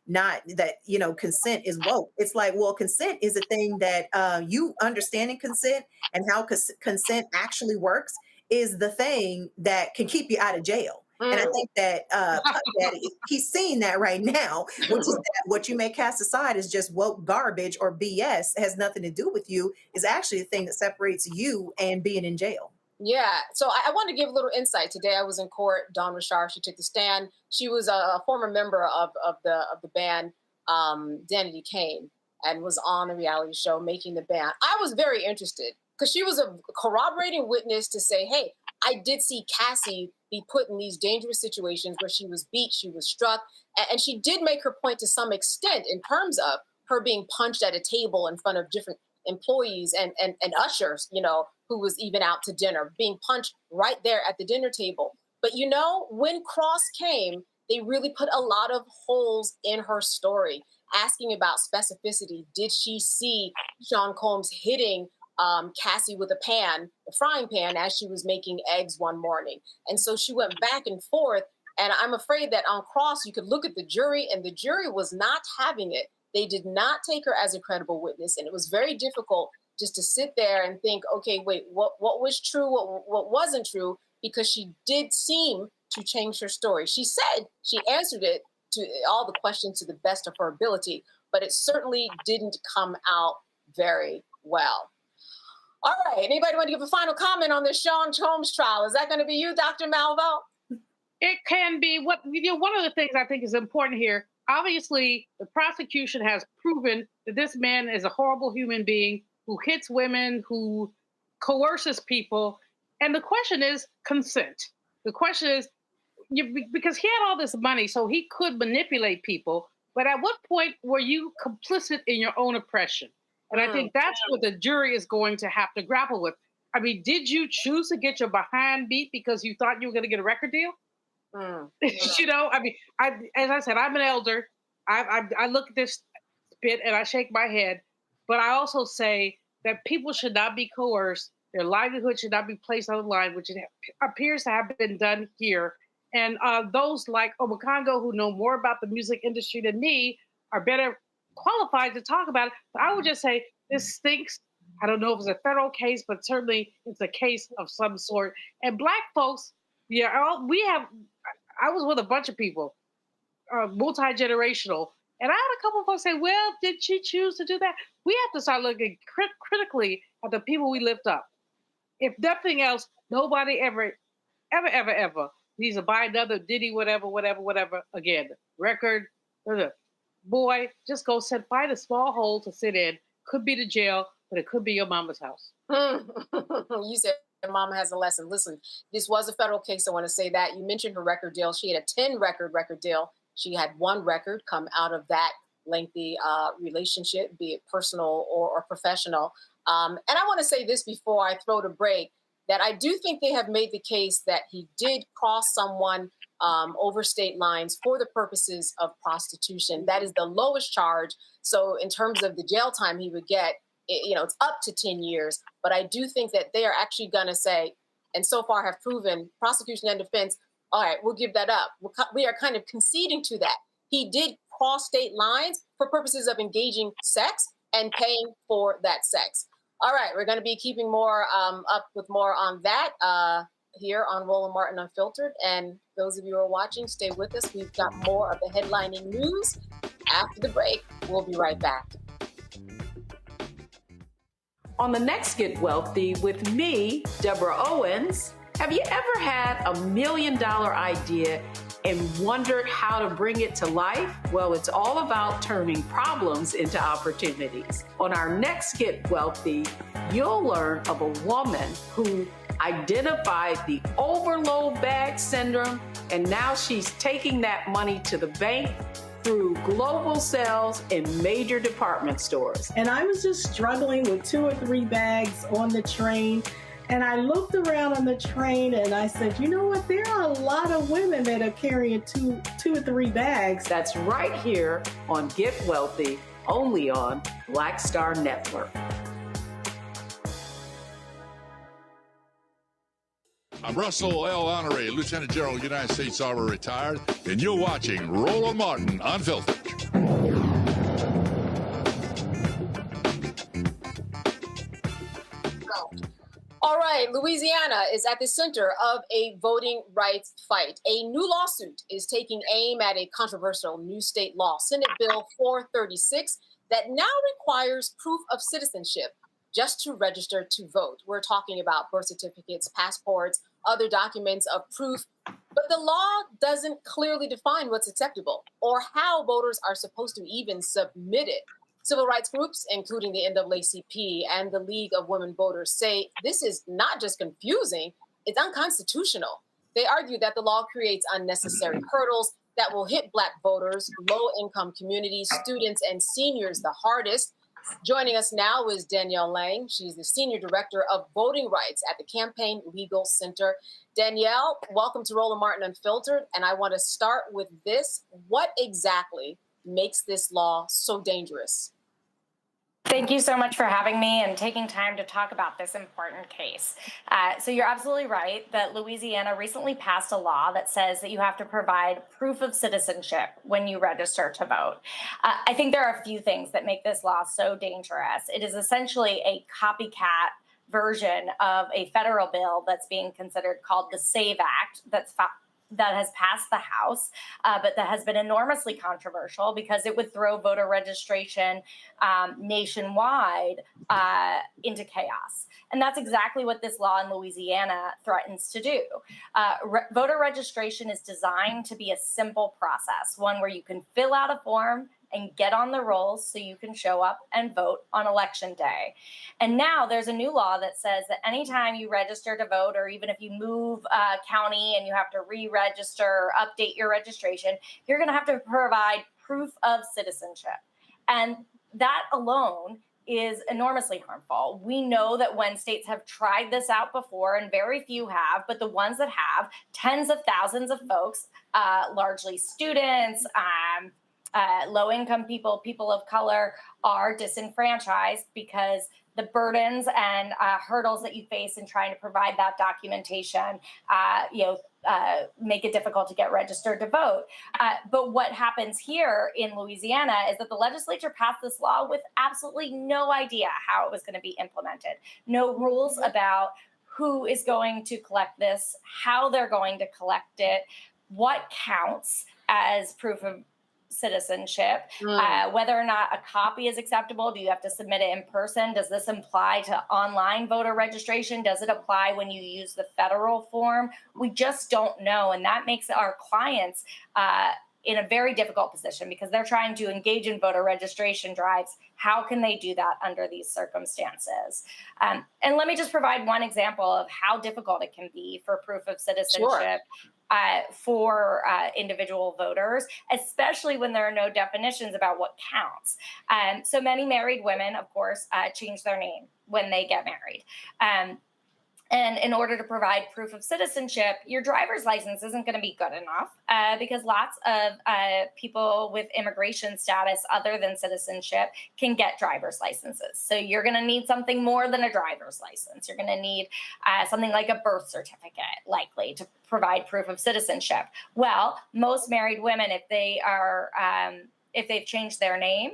not that, consent is woke. It's like, well, consent is a thing that you understanding consent and how consent actually works is the thing that can keep you out of jail. And I think that Puff Daddy, he's seeing that right now, which is that what you may cast aside as just woke garbage or BS has nothing to do with you, is actually the thing that separates you and being in jail. Yeah. So I want to give a little insight. Today I was in court. Dawn Rashard, she took the stand. She was a former member of the band Danity Kane and was on the reality show Making the Band. I was very interested because she was a corroborating witness to say, hey, I did see Cassie be put in these dangerous situations where she was beat, she was struck, and she did make her point to some extent in terms of her being punched at a table in front of different employees and ushers, who was even out to dinner, being punched right there at the dinner table. But when Cross came, they really put a lot of holes in her story, asking about specificity. Did she see Sean Combs hitting Cassie with a frying pan, as she was making eggs one morning? And so she went back and forth. And I'm afraid that on cross, you could look at the jury, and the jury was not having it. They did not take her as a credible witness. And it was very difficult just to sit there and think, okay, wait, what was true? What wasn't true? Because she did seem to change her story. She said she answered it to all the questions to the best of her ability, but it certainly didn't come out very well. All right. Anybody want to give a final comment on this Sean Combs trial? Is that going to be you, Dr. Malvo? It can be. One of the things I think is important here, obviously, the prosecution has proven that this man is a horrible human being who hits women, who coerces people. And the question is consent. The question is, because he had all this money, so he could manipulate people. But at what point were you complicit in your own oppression? And I think that's what the jury is going to have to grapple with. I mean, did you choose to get your behind beat because you thought you were going to get a record deal? As I said, I'm an elder. I look at this bit and I shake my head. But I also say that people should not be coerced. Their livelihood should not be placed on the line, which it appears to have been done here. And those like Obakongo, who know more about the music industry than me, are better qualified to talk about it. But I would just say this stinks. I don't know if it's a federal case, but certainly it's a case of some sort. And Black folks, I was with a bunch of people, multi-generational, and I had a couple of folks say, well, did she choose to do that? We have to start looking critically at the people we lift up. If nothing else, nobody ever needs to buy another Diddy, whatever, again, record. Boy, just go find a small hole to sit in. Could be the jail, but it could be your mama's house. You said mama has a lesson. Listen, this was a federal case. I want to say that. You mentioned her record deal. She had a 10 record deal. She had one record come out of that lengthy relationship, be it personal or professional. And I want to say this before I throw the break, that I do think they have made the case that he did cross someone over state lines for the purposes of prostitution. That is the lowest charge. So in terms of the jail time he would get, it's up to 10 years. But I do think that they are actually going to say, and so far have proven, prosecution and defense, all right, we'll give that up. We are kind of conceding to that. He did cross state lines for for purposes of engaging sex and paying for that sex. All right, we're going to be keeping more up with more on that here on Roland Martin Unfiltered. And those of you who are watching, stay with us. We've got more of the headlining news after the break. We'll be right back. On the next Get Wealthy with me, Deborah Owens, have you ever had $1 million idea and wondered how to bring it to life? Well, it's all about turning problems into opportunities. On our next Get Wealthy, you'll learn of a woman who identified the overload bag syndrome, and now she's taking that money to the bank through global sales in major department stores. And I was just struggling with 2 or 3 bags on the train. And I looked around on the train and I said, you know what? There are a lot of women that are carrying two or 3 bags. That's right here on Get Wealthy, only on Black Star Network. I'm Russell L. Honoré, Lieutenant General, United States Army, retired, and you're watching Roland Martin Unfiltered. All right, Louisiana is at the center of a voting rights fight. A new lawsuit is taking aim at a controversial new state law, Senate Bill 436, that now requires proof of citizenship just to register to vote. We're talking about birth certificates, passports, other documents of proof, but the law doesn't clearly define what's acceptable or how voters are supposed to even submit it. Civil rights groups, including the NAACP and the League of Women Voters, say this is not just confusing, it's unconstitutional. They argue that the law creates unnecessary hurdles that will hit Black voters, low-income communities, students, and seniors the hardest. Joining us now is Danielle Lang. She's the Senior Director of Voting Rights at the Campaign Legal Center. Danielle, welcome to Roland Martin Unfiltered. And I want to start with this. What exactly makes this law so dangerous? Thank you so much for having me and taking time to talk about this important case. So you're absolutely right that Louisiana recently passed a law that says that you have to provide proof of citizenship when you register to vote. I think there are a few things that make this law so dangerous. It is essentially a copycat version of a federal bill that's being considered called the SAVE Act that has passed the House, but that has been enormously controversial because it would throw voter registration nationwide into chaos. And that's exactly what this law in Louisiana threatens to do. Voter registration is designed to be a simple process, one where you can fill out a form and get on the rolls so you can show up and vote on election day. And now there's a new law that says that anytime you register to vote, or even if you move county and you have to re-register, update your registration, you're gonna have to provide proof of citizenship. And that alone is enormously harmful. We know that when states have tried this out before, and very few have, but the ones that have, tens of thousands of folks, largely students, low-income people, people of color, are disenfranchised because the burdens and hurdles that you face in trying to provide that documentation, make it difficult to get registered to vote. But what happens here in Louisiana is that the legislature passed this law with absolutely no idea how it was going to be implemented. No rules about who is going to collect this, how they're going to collect it, what counts as proof of citizenship, whether or not a copy is acceptable. Do you have to submit it in person? Does this apply to online voter registration? Does it apply when you use the federal form? We just don't know. And that makes our clients in a very difficult position because they're trying to engage in voter registration drives. How can they do that under these circumstances? And let me just provide one example of how difficult it can be for proof of citizenship. Sure. For individual voters, especially when there are no definitions about what counts. So many married women, of course, change their name when they get married. And in order to provide proof of citizenship, your driver's license isn't going to be good enough because lots of people with immigration status other than citizenship can get driver's licenses. So you're going to need something more than a driver's license. You're going to need something like a birth certificate, likely, to provide proof of citizenship. Well, most married women, if they are if they've changed their name,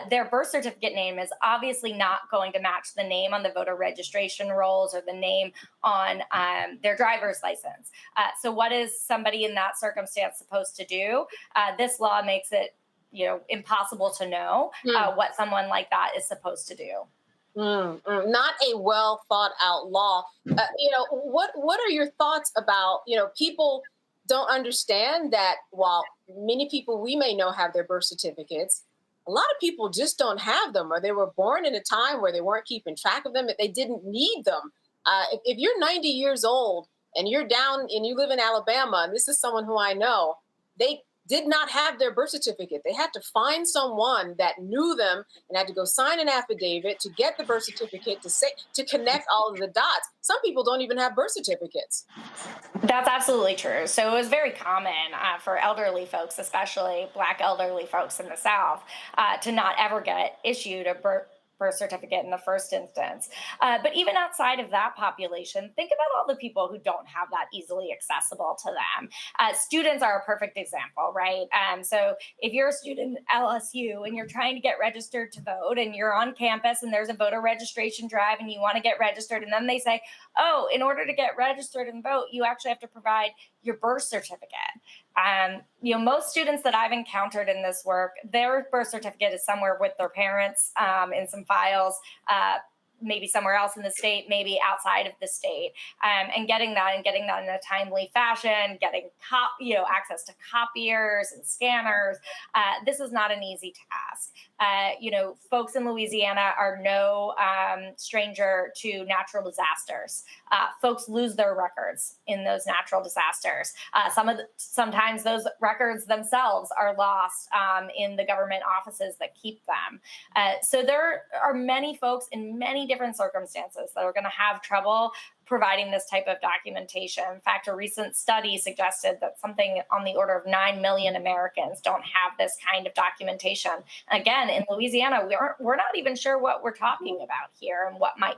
their birth certificate name is obviously not going to match the name on the voter registration rolls or the name on their driver's license. So what is somebody in that circumstance supposed to do? This law makes it, impossible to know what someone like that is supposed to do. Not a well thought out law. What are your thoughts about, people don't understand that while many people we may know have their birth certificates, a lot of people just don't have them, or they were born in a time where they weren't keeping track of them, they didn't need them. If you're 90 years old and you're down and you live in Alabama, and this is someone who I know, they did not have their birth certificate. They had to find someone that knew them and had to go sign an affidavit to get the birth certificate to connect all of the dots. Some people don't even have birth certificates. That's absolutely true. So it was very common for elderly folks, especially Black elderly folks in the South, to not ever get issued a birth certificate in the first instance. But even outside of that population, think about all the people who don't have that easily accessible to them. Students are a perfect example, right? So if you're a student at LSU and you're trying to get registered to vote and you're on campus and there's a voter registration drive and you want to get registered, and then they say, oh, in order to get registered and vote, you actually have to provide your birth certificate. Most students that I've encountered in this work, their birth certificate is somewhere with their parents in some files, maybe somewhere else in the state, maybe outside of the state, and getting that in a timely fashion, getting access to copiers and scanners. This is not an easy task. Folks in Louisiana are no stranger to natural disasters. Folks lose their records in those natural disasters. Sometimes those records themselves are lost in the government offices that keep them. So there are many folks in many different circumstances that are going to have trouble providing this type of documentation. In fact, a recent study suggested that something on the order of 9 million Americans don't have this kind of documentation. Again, in Louisiana, we're not even sure what we're talking about here and what might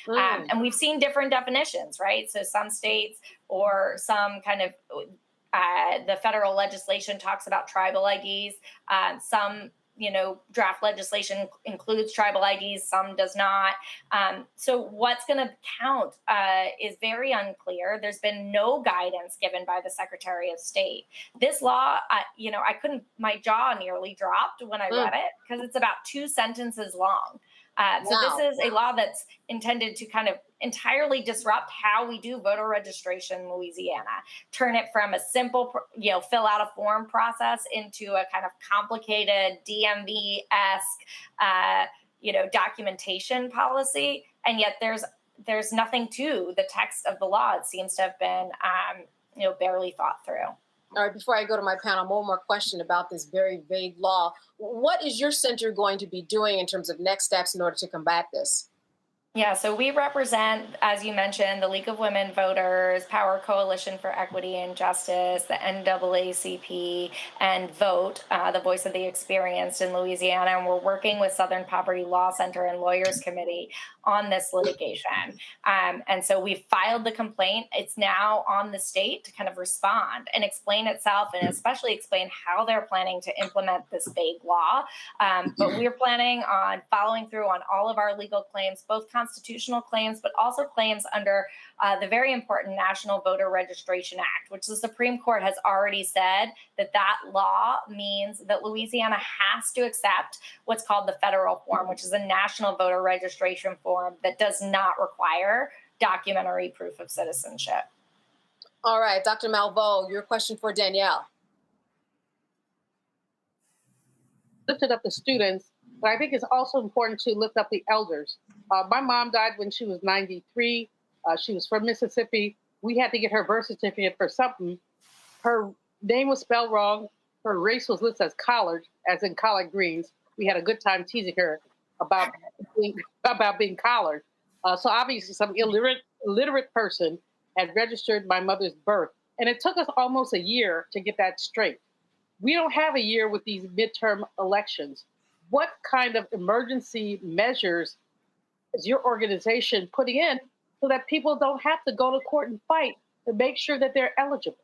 count. And we've seen different definitions, right? So some states or some kind of the federal legislation talks about tribal IDs. Some draft legislation includes tribal IDs, some does not. So what's going to count is very unclear. There's been no guidance given by the Secretary of State. This law, my jaw nearly dropped when I read it because it's about 2 sentences long. So this is a law that's intended to kind of entirely disrupt how we do voter registration in Louisiana, turn it from a simple, fill out a form process into a kind of complicated DMV-esque, documentation policy. And yet there's nothing to the text of the law. It seems to have been, barely thought through. All right, before I go to my panel, one more question about this very vague law. What is your center going to be doing in terms of next steps in order to combat this? Yeah, so we represent, as you mentioned, the League of Women Voters, Power Coalition for Equity and Justice, the NAACP, and VOTE, the Voice of the Experienced in Louisiana. And we're working with Southern Poverty Law Center and Lawyers Committee on this litigation. And so we've filed the complaint. It's now on the state to kind of respond and explain itself, and especially explain how they're planning to implement this vague law. But we're planning on following through on all of our legal claims, both constitutional claims, but also claims under the very important National Voter Registration Act, which the Supreme Court has already said that law means that Louisiana has to accept what's called the federal form, which is a national voter registration form that does not require documentary proof of citizenship. All right, Dr. Malveaux, your question for Danielle. Lifted up the students, but I think it's also important to lift up the elders. My mom died when she was 93. She was from Mississippi. We had to get her birth certificate for something. Her name was spelled wrong. Her race was listed as collard, as in collard greens. We had a good time teasing her about being collard. So obviously some illiterate person had registered my mother's birth. And it took us almost a year to get that straight. We don't have a year with these midterm elections. What kind of emergency measures is your organization putting in so that people don't have to go to court and fight to make sure that they're eligible?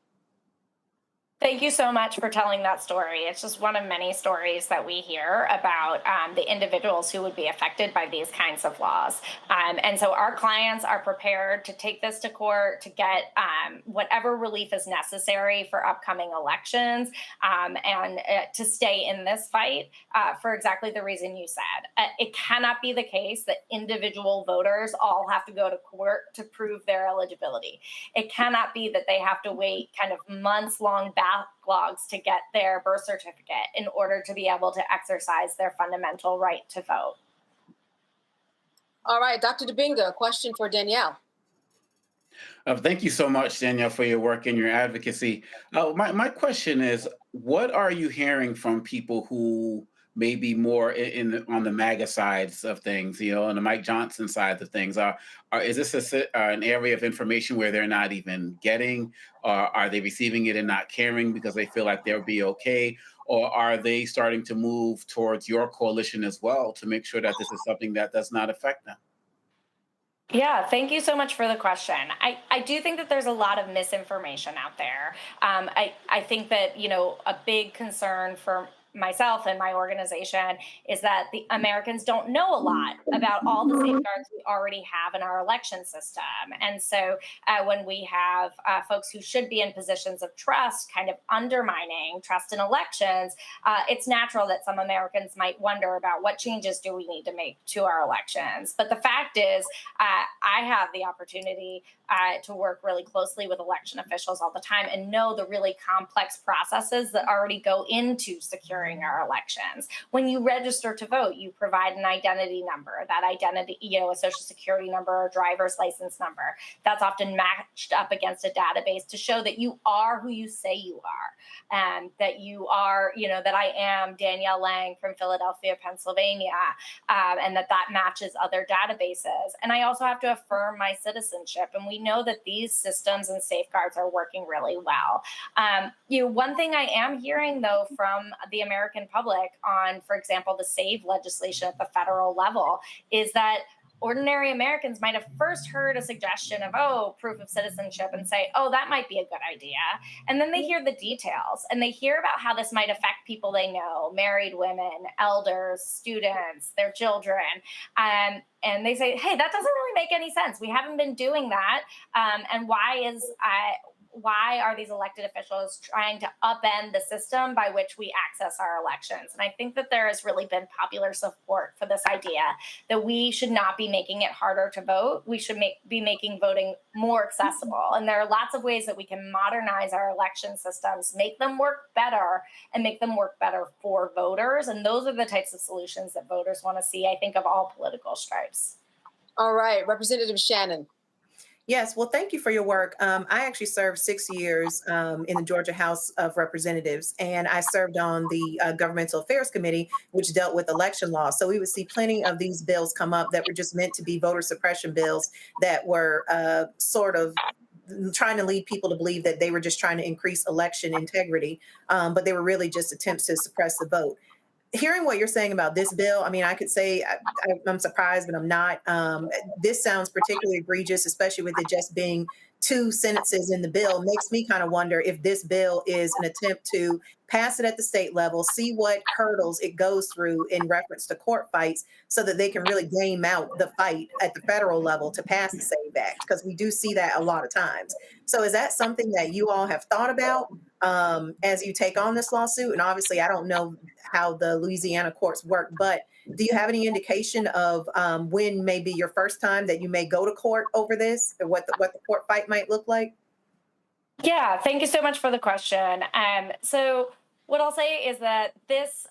Thank you so much for telling that story. It's just one of many stories that we hear about the individuals who would be affected by these kinds of laws. And so our clients are prepared to take this to court to get whatever relief is necessary for upcoming elections and to stay in this fight for exactly the reason you said. It cannot be the case that individual voters all have to go to court to prove their eligibility. It cannot be that they have to wait kind of months-long backlogs to get their birth certificate in order to be able to exercise their fundamental right to vote. All right, Dr. Dibinga, a question for Danielle. Thank you so much, Danielle, for your work and your advocacy. My question is, what are you hearing from people who may be more on the MAGA sides of things, on the Mike Johnson side of things? Is this an area of information where they're not even getting, or are they receiving it and not caring because they feel like they'll be okay? Or are they starting to move towards your coalition as well to make sure that this is something that does not affect them? Yeah, thank you so much for the question. I do think that there's a lot of misinformation out there. I think that, a big concern for myself and my organization is that the Americans don't know a lot about all the safeguards we already have in our election system. And so when we have folks who should be in positions of trust kind of undermining trust in elections, it's natural that some Americans might wonder about what changes do we need to make to our elections. But the fact is, I have the opportunity to work really closely with election officials all the time and know the really complex processes that already go into securing our elections. When you register to vote, you provide an identity number. That identity, a social security number or driver's license number, that's often matched up against a database to show that you are who you say you are, and that you are, that I am Danielle Lang from Philadelphia, Pennsylvania, and that matches other databases. And I also have to affirm my citizenship. And we know that these systems and safeguards are working really well. One thing I am hearing, though, from the American public on, for example, the SAVE legislation at the federal level is that ordinary Americans might have first heard a suggestion of, proof of citizenship and say, that might be a good idea. And then they hear the details and they hear about how this might affect people they know, married women, elders, students, their children. And they say, hey, that doesn't really make any sense. We haven't been doing that. And why are these elected officials trying to upend the system by which we access our elections? And I think that there has really been popular support for this idea that we should not be making it harder to vote. We should be making voting more accessible. And there are lots of ways that we can modernize our election systems, make them work better, and make them work better for voters. And those are the types of solutions that voters want to see, I think, of all political stripes. All right, Representative Shannon. Yes, well, thank you for your work. I actually served 6 years in the Georgia House of Representatives, and I served on the Governmental Affairs Committee, which dealt with election law. So we would see plenty of these bills come up that were just meant to be voter suppression bills that were sort of trying to lead people to believe that they were just trying to increase election integrity, but they were really just attempts to suppress the vote. Hearing what you're saying about this bill, I mean, I could say I'm surprised, but I'm not. This sounds particularly egregious, especially with it just being 2 sentences in the bill. Makes me kind of wonder if this bill is an attempt to pass it at the state level, see what hurdles it goes through in reference to court fights so that they can really game out the fight at the federal level to pass the SAVE Act, because we do see that a lot of times. So is that something that you all have thought about as you take on this lawsuit? And obviously, I don't know how the Louisiana courts work, but do you have any indication of when may be your first time that you may go to court over this, or what the court fight might look like? Yeah, thank you so much for the question. So what I'll say is that this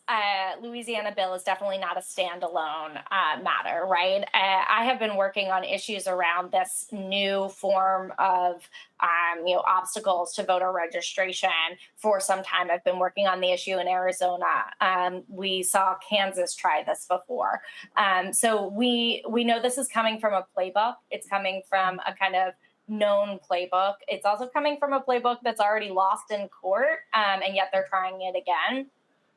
Louisiana bill is definitely not a standalone matter, right? I have been working on issues around this new form of obstacles to voter registration for some time. I've been working on the issue in Arizona. We saw Kansas try this before. So we know this is coming from a playbook. It's coming from a kind of known playbook. It's also coming from a playbook that's already lost in court, and yet they're trying it again.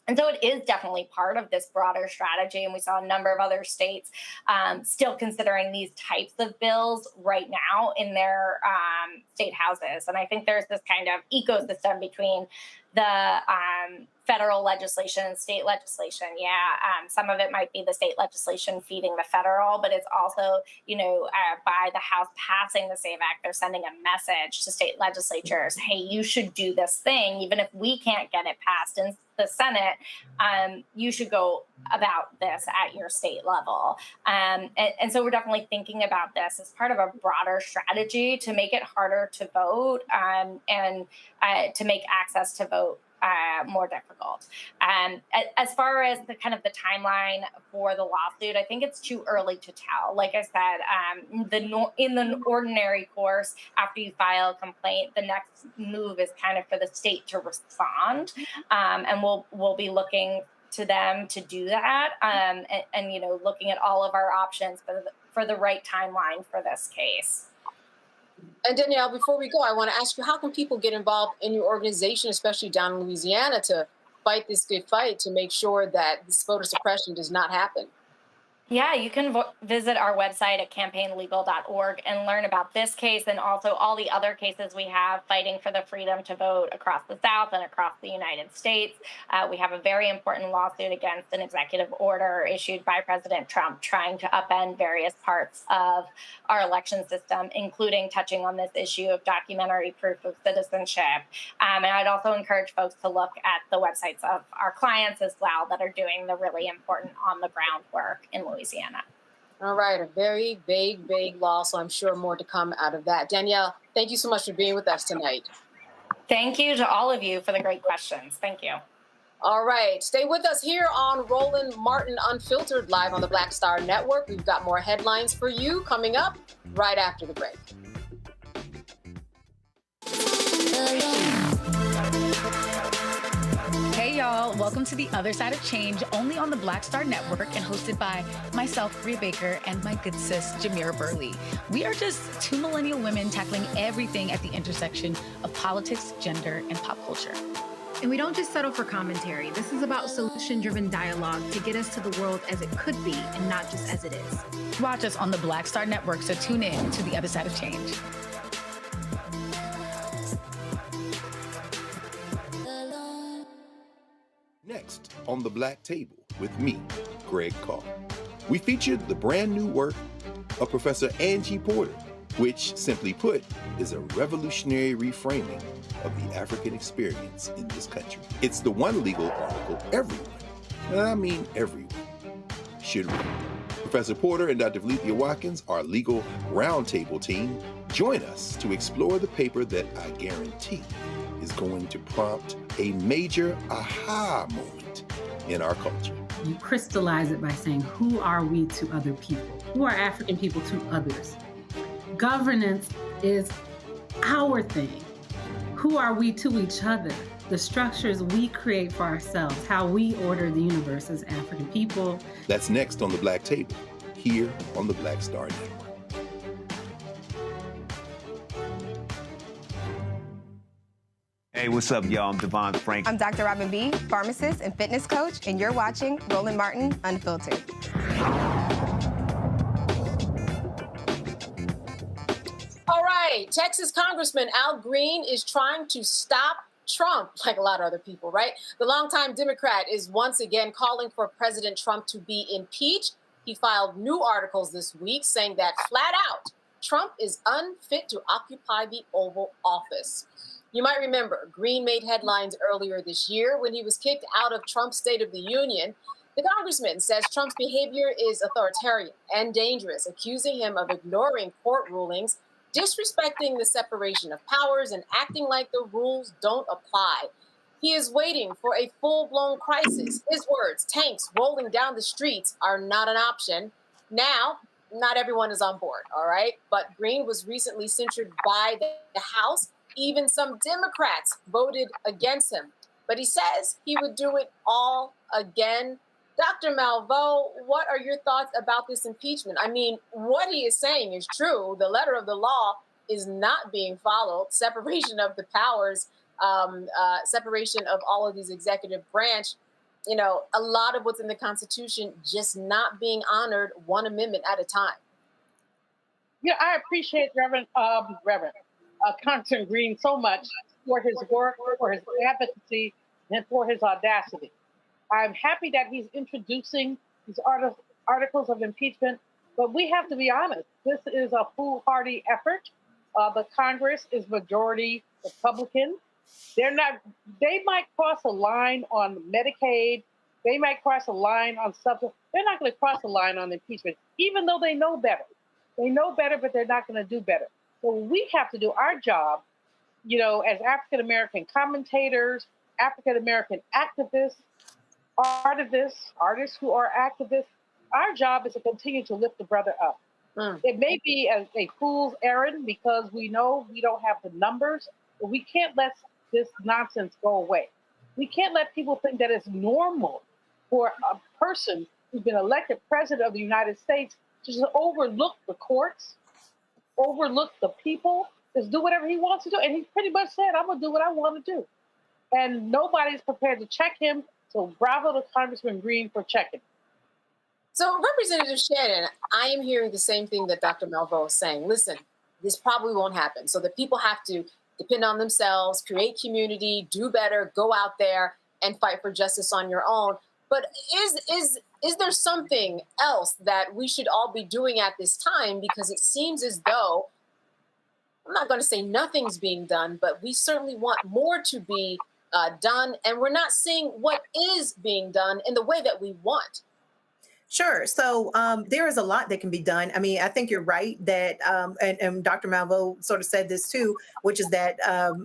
And so it is definitely part of this broader strategy. And we saw a number of other states still considering these types of bills right now in their state houses. And I think there's this kind of ecosystem between the federal legislation and state legislation. Some of it might be the state legislation feeding the federal, but it's also, by the House passing the SAVE Act, they're sending a message to state legislatures, hey, you should do this thing, even if we can't get it passed in the Senate, you should go about this at your state level. And so we're definitely thinking about this as part of a broader strategy to make it harder to vote and to make access to vote more difficult. As far as the timeline for the lawsuit, I think it's too early to tell. Like I said, in the ordinary course, after you file a complaint, the next move is kind of for the state to respond, and we'll be looking to them to do that, and looking at all of our options for the right timeline for this case. And Danielle, before we go, I want to ask you, how can people get involved in your organization, especially down in Louisiana, to fight this good fight to make sure that this voter suppression does not happen? Yeah, you can visit our website at campaignlegal.org and learn about this case and also all the other cases we have fighting for the freedom to vote across the South and across the United States. We have a very important lawsuit against an executive order issued by President Trump trying to upend various parts of our election system, including touching on this issue of documentary proof of citizenship. And I'd also encourage folks to look at the websites of our clients as well that are doing the really important on-the-ground work in Louisiana. All right, a very big law, so I'm sure more to come out of that. Danielle, thank you so much for being with us tonight. Thank you to all of you for the great questions. Thank you. All right, stay with us here on Roland Martin Unfiltered, live on the Black Star Network. We've got more headlines for you coming up right after the break. Hey y'all, welcome to The Other Side of Change, only on the Black Star Network and hosted by myself, Rhea Baker, and my good sis, Jamira Burley. We are just two millennial women tackling everything at the intersection of politics, gender, and pop culture. And we don't just settle for commentary. This is about solution-driven dialogue to get us to the world as it could be and not just as it is. Watch us on the Black Star Network, so tune in to The Other Side of Change. Next on The Black Table with me, Greg Carr. We featured the brand new work of Professor Angie Porter, which, simply put, is a revolutionary reframing of the African experience in this country. It's the one legal article everyone, and I mean everyone, should read. Professor Porter and Dr. Valencia Watkins, our legal roundtable team, join us to explore the paper that I guarantee is going to prompt a major aha moment in our culture. You crystallize it by saying, who are we to other people? Who are African people to others? Governance is our thing. Who are we to each other? The structures we create for ourselves, how we order the universe as African people. That's next on The Black Table, here on the Black Star Network. Hey, what's up, y'all? I'm Devon Frank. I'm Dr. Robin B., pharmacist and fitness coach, and you're watching Roland Martin Unfiltered. All right, Texas Congressman Al Green is trying to stop Trump, like a lot of other people, right? The longtime Democrat is once again calling for President Trump to be impeached. He filed new articles this week saying that flat out, Trump is unfit to occupy the Oval Office. You might remember Green made headlines earlier this year when he was kicked out of Trump's State of the Union. The congressman says Trump's behavior is authoritarian and dangerous, accusing him of ignoring court rulings, disrespecting the separation of powers, and acting like the rules don't apply. He is waiting for a full-blown crisis. His words, tanks rolling down the streets are not an option. Now, not everyone is on board, all right? But Green was recently censured by the House. Even some Democrats voted against him. But he says he would do it all again. Dr. Malveaux, what are your thoughts about this impeachment? I mean, what he is saying is true. The letter of the law is not being followed. Separation of the powers, separation of all of these executive branch, you know, a lot of what's in the Constitution just not being honored one amendment at a time. Yeah, I appreciate Reverend. Congressman Green so much for his work, for his advocacy, and for his audacity. I'm happy that he's introducing these articles of impeachment, but we have to be honest. This is a foolhardy effort. The Congress is majority Republican. They might cross a line on Medicaid. They might cross a line on substance. They're not going to cross a line on impeachment, even though they know better. They know better, but they're not going to do better. So we have to do our job, as African-American commentators, African-American activists, artists who are activists. Our job is to continue to lift the brother up. It may be a fool's errand because we know we don't have the numbers, but we can't let this nonsense go away. We can't let people think that it's normal for a person who's been elected president of the United States to just overlook the courts, overlook the people, just do whatever he wants to do. And he pretty much said, I'm going to do what I want to do. And nobody's prepared to check him. So bravo to Congressman Green for checking. So, Representative Shannon, I am hearing the same thing that Dr. Malveaux is saying. Listen, this probably won't happen. So the people have to depend on themselves, create community, do better, go out there and fight for justice on your own. But is there something else that we should all be doing at this time? Because it seems as though, I'm not going to say nothing's being done, but we certainly want more to be done. And we're not seeing what is being done in the way that we want. Sure. So there is a lot that can be done. I mean, I think you're right that, and Dr. Malveaux sort of said this too, which is that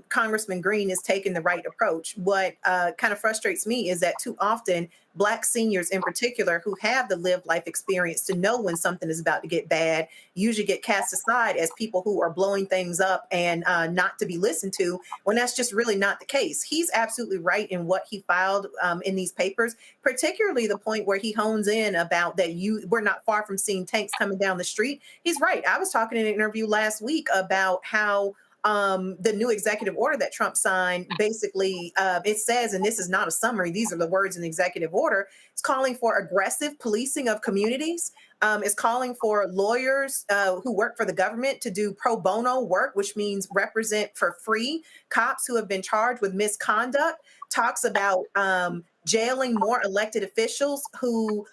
Congressman Green is taking the right approach. What kind of frustrates me is that too often Black seniors in particular who have the lived life experience to know when something is about to get bad usually get cast aside as people who are blowing things up and not to be listened to, when that's just really not the case. He's absolutely right in what he filed in these papers, particularly the point where he hones in about that we're not far from seeing tanks coming down the street. He's right. I was talking in an interview last week about how the new executive order that Trump signed, basically, it says, and this is not a summary, these are the words in the executive order, it's calling for aggressive policing of communities. It's calling for lawyers who work for the government to do pro bono work, which means represent for free cops who have been charged with misconduct, talks about jailing more elected officials who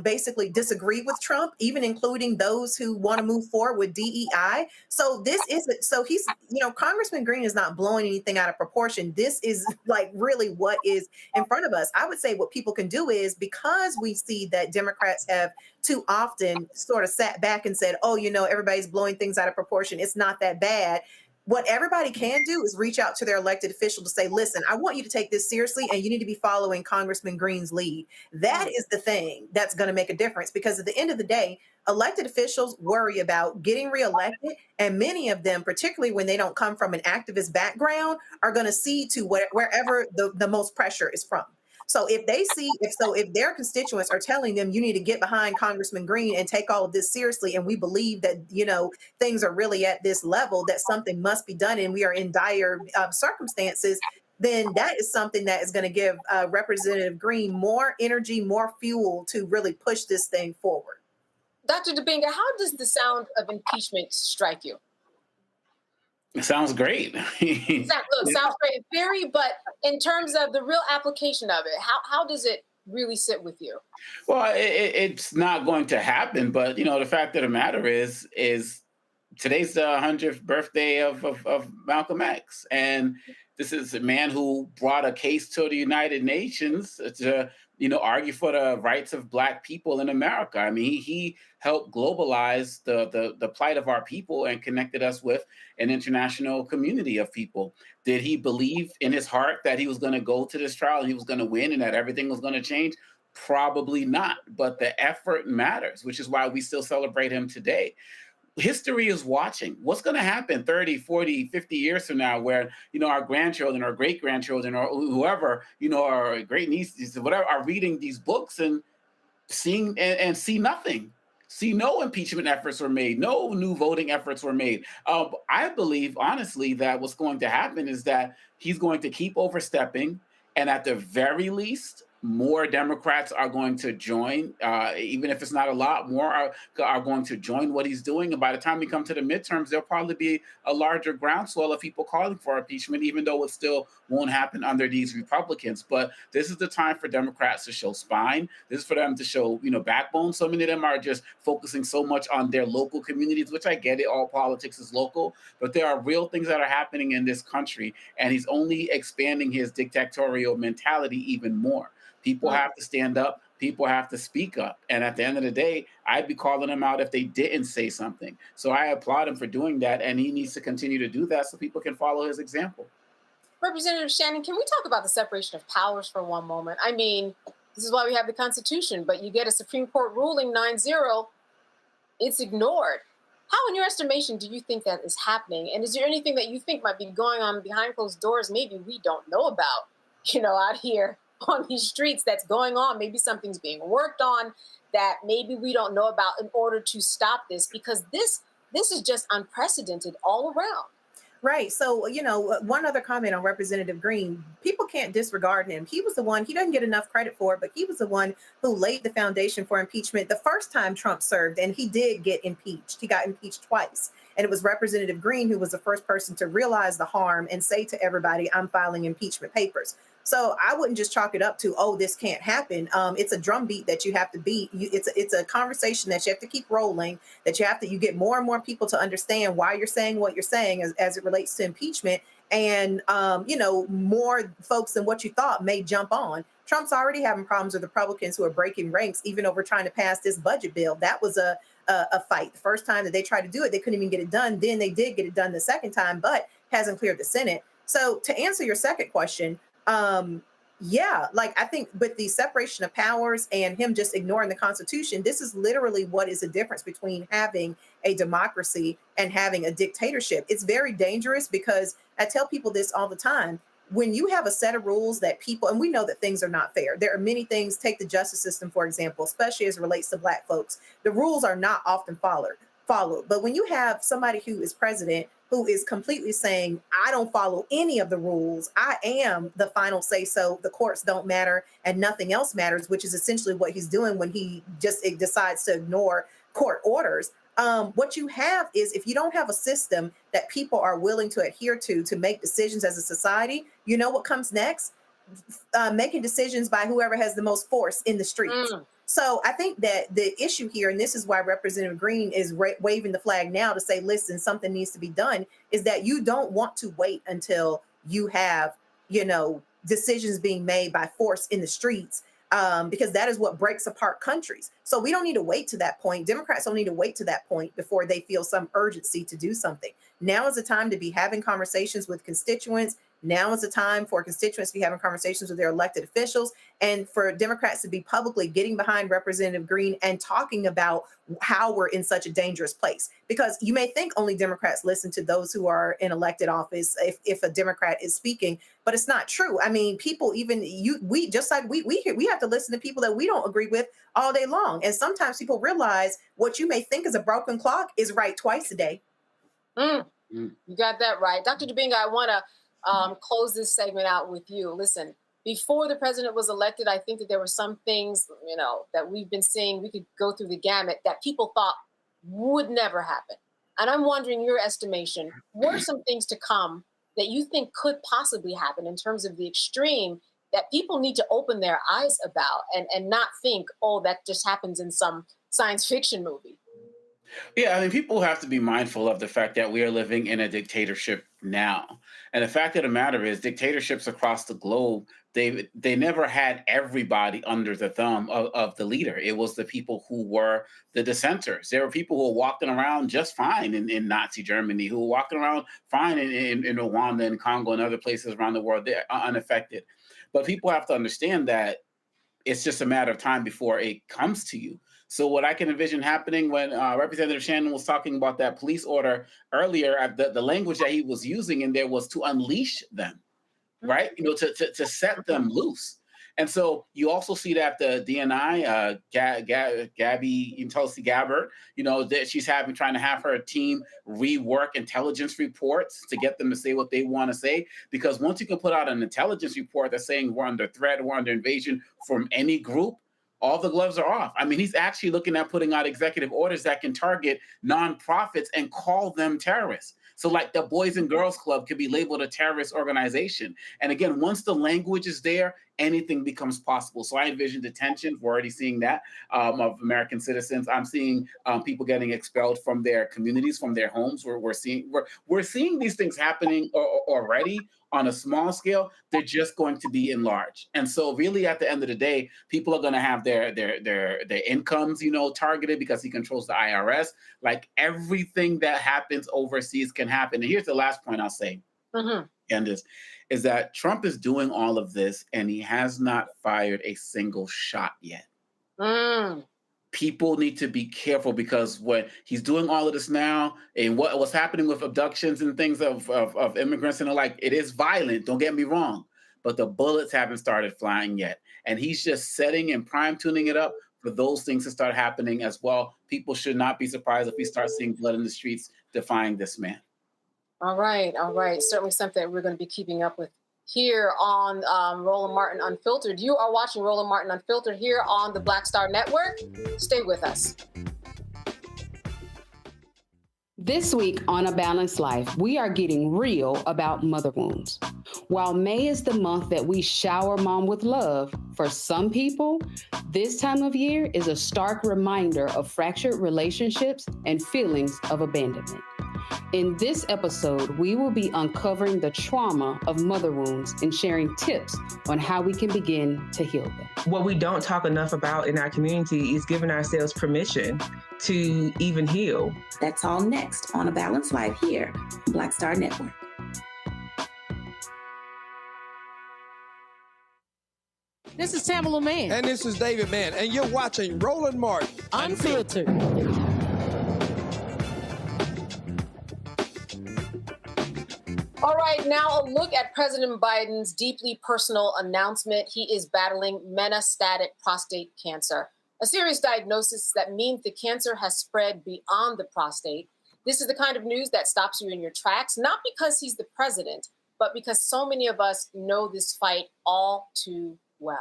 basically disagree with Trump, even including those who want to move forward with DEI. So this isn't, so he's, Congressman Green is not blowing anything out of proportion. This is like really what is in front of us. I would say what people can do is, because we see that Democrats have too often sort of sat back and said, oh, everybody's blowing things out of proportion, it's not that bad. What everybody can do is reach out to their elected official to say, listen, I want you to take this seriously and you need to be following Congressman Green's lead. That is the thing that's going to make a difference, because at the end of the day, elected officials worry about getting reelected. And many of them, particularly when they don't come from an activist background, are going to see to wherever the most pressure is from. So if they see, if their constituents are telling them you need to get behind Congressman Green and take all of this seriously, and we believe that, things are really at this level, that something must be done and we are in dire circumstances, then that is something that is going to give Representative Green more energy, more fuel to really push this thing forward. Dr. Dibinga, how does the sound of impeachment strike you? It sounds great. Sounds great, very, but in terms of the real application of it, how does it really sit with you? Well, it's not going to happen, but the fact of the matter is today's the 100th birthday of Malcolm X, and this is a man who brought a case to the United Nations to argue for the rights of Black people in America. I mean, he helped globalize the plight of our people and connected us with an international community of people. Did he believe in his heart that he was going to go to this trial and he was going to win and that everything was going to change? Probably not, but the effort matters, which is why we still celebrate him today. History is watching. What's going to happen 30, 40, 50 years from now where, our grandchildren or great-grandchildren or whoever, our great nieces, whatever, are reading these books and seeing and see nothing. See no impeachment efforts were made. No new voting efforts were made. I believe, honestly, that what's going to happen is that he's going to keep overstepping. And at the very least, more Democrats are going to join, even if it's not a lot, more are going to join what he's doing. And by the time we come to the midterms, there'll probably be a larger groundswell of people calling for impeachment, even though it still won't happen under these Republicans. But this is the time for Democrats to show spine. This is for them to show, backbone. So many of them are just focusing so much on their local communities, which I get it. All politics is local, but there are real things that are happening in this country. And he's only expanding his dictatorial mentality even more. People have to stand up. People have to speak up. And at the end of the day, I'd be calling them out if they didn't say something. So I applaud him for doing that. And he needs to continue to do that so people can follow his example. Representative Shannon, can we talk about the separation of powers for one moment? I mean, this is why we have the Constitution, but you get a Supreme Court ruling 9-0, it's ignored. How, in your estimation, do you think that is happening? And is there anything that you think might be going on behind closed doors maybe we don't know about, out here on these streets that's going on? Maybe something's being worked on that maybe we don't know about in order to stop this, because this is just unprecedented all around. Right. So, one other comment on Representative Green, people can't disregard him. He was the one, he doesn't get enough credit for it, but he was the one who laid the foundation for impeachment the first time Trump served, and he did get impeached. He got impeached twice. And it was Representative Green who was the first person to realize the harm and say to everybody, I'm filing impeachment papers. So I wouldn't just chalk it up to, oh, this can't happen. It's a drumbeat that you have to beat. It's a conversation that you have to keep rolling, that you get more and more people to understand why you're saying what you're saying as it relates to impeachment. And, more folks than what you thought may jump on. Trump's already having problems with Republicans who are breaking ranks, even over trying to pass this budget bill. That was a fight. The first time that they tried to do it, they couldn't even get it done. Then they did get it done the second time, but hasn't cleared the Senate. So to answer your second question, I think with the separation of powers and him just ignoring the Constitution, this is literally what is the difference between having a democracy and having a dictatorship. It's very dangerous because I tell people this all the time. When you have a set of rules that people, and we know that things are not fair. There are many things, take the justice system, for example, especially as it relates to Black folks. The rules are not often followed. But when you have somebody who is president who is completely saying, I don't follow any of the rules, I am the final say so, the courts don't matter and nothing else matters, which is essentially what he's doing when he just decides to ignore court orders. What you have is, if you don't have a system that people are willing to adhere to make decisions as a society, you know what comes next? Making decisions by whoever has the most force in the streets. So I think that the issue here, and this is why Representative Green is waving the flag now to say, listen, something needs to be done, is that you don't want to wait until you have, decisions being made by force in the streets, because that is what breaks apart countries. So we don't need to wait to that point. Democrats don't need to wait to that point before they feel some urgency to do something. Now is the time to be having conversations with constituents. Now is the time for constituents to be having conversations with their elected officials, and for Democrats to be publicly getting behind Representative Green and talking about how we're in such a dangerous place. Because you may think only Democrats listen to those who are in elected office if a Democrat is speaking, but it's not true. I mean, people, even we have to listen to people that we don't agree with all day long. And sometimes people realize what you may think is a broken clock is right twice a day. You got that right. Dr. Dubinga, I want to close this segment out with you. Listen, before the president was elected, I think that there were some things, that we've been seeing, we could go through the gamut, that people thought would never happen. And I'm wondering your estimation, what are some things to come that you think could possibly happen in terms of the extreme that people need to open their eyes about and not think, oh, that just happens in some science fiction movie? Yeah, I mean, people have to be mindful of the fact that we are living in a dictatorship now. And the fact of the matter is, dictatorships across the globe, they never had everybody under the thumb of the leader. It was the people who were the dissenters. There were people who were walking around just fine in Nazi Germany, who were walking around fine in Rwanda and Congo and other places around the world. They're unaffected. But people have to understand that it's just a matter of time before it comes to you. So what I can envision happening when Representative Shannon was talking about that police order earlier, the language that he was using in there was to unleash them, right? To set them loose. And so you also see that the DNI, Gabby Tulsi Gabbard, that she's trying to have her team rework intelligence reports to get them to say what they want to say. Because once you can put out an intelligence report that's saying we're under threat, we're under invasion from any group, all the gloves are off. I mean, he's actually looking at putting out executive orders that can target nonprofits and call them terrorists. So like the Boys and Girls Club could be labeled a terrorist organization. And again, once the language is there, anything becomes possible. So I envision detention. We're already seeing that of American citizens. I'm seeing people getting expelled from their communities, from their homes. We're seeing these things happening already on a small scale. They're just going to be enlarged. And so really at the end of the day, people are going to have their incomes, targeted because he controls the IRS. Like everything that happens overseas can happen. And here's the last point I'll say. Candace, is that Trump is doing all of this and he has not fired a single shot yet. People need to be careful because when he's doing all of this now and what's happening with abductions and things of immigrants and the like, it is violent, don't get me wrong, but the bullets haven't started flying yet. And he's just setting and prime tuning it up for those things to start happening as well. People should not be surprised if we start seeing blood in the streets defying this man. All right. Certainly something that we're going to be keeping up with here on Roland Martin Unfiltered. You are watching Roland Martin Unfiltered here on the Black Star Network. Stay with us. This week on A Balanced Life, we are getting real about mother wounds. While May is the month that we shower mom with love, for some people, this time of year is a stark reminder of fractured relationships and feelings of abandonment. In this episode, we will be uncovering the trauma of mother wounds and sharing tips on how we can begin to heal them. What we don't talk enough about in our community is giving ourselves permission to even heal. That's all next on A Balanced Life here, Black Star Network. This is Tamala Mann. And this is David Mann. And you're watching Roland Martin Unfiltered. All right, now a look at President Biden's deeply personal announcement. He is battling metastatic prostate cancer, a serious diagnosis that means the cancer has spread beyond the prostate. This is the kind of news that stops you in your tracks, not because he's the president, but because so many of us know this fight all too well.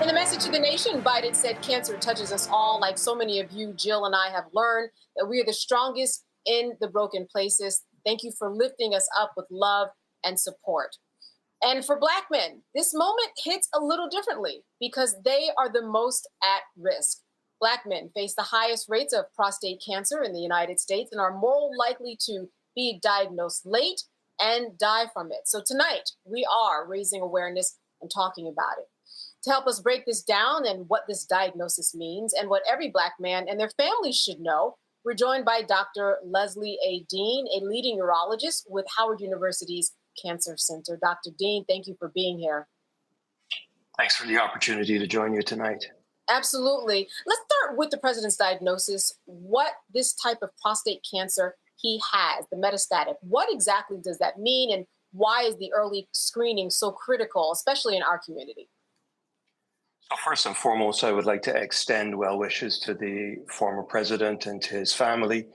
In the message to the nation, Biden said cancer touches us all. Like so many of you, Jill and I have learned that we are the strongest in the broken places. Thank you for lifting us up with love and support. And for Black men, this moment hits a little differently because they are the most at risk. Black men face the highest rates of prostate cancer in the United States and are more likely to be diagnosed late and die from it. So tonight, we are raising awareness and talking about it. To help us break this down and what this diagnosis means and what every Black man and their families should know, we're joined by Dr. Leslie A. Dean, a leading urologist with Howard University's Cancer Center. Dr. Dean, thank you for being here. Thanks for the opportunity to join you tonight. Absolutely. Let's start with the president's diagnosis. What this type of prostate cancer he has, the metastatic, what exactly does that mean and why is the early screening so critical, especially in our community? So first and foremost, I would like to extend well wishes to the former president and to his family.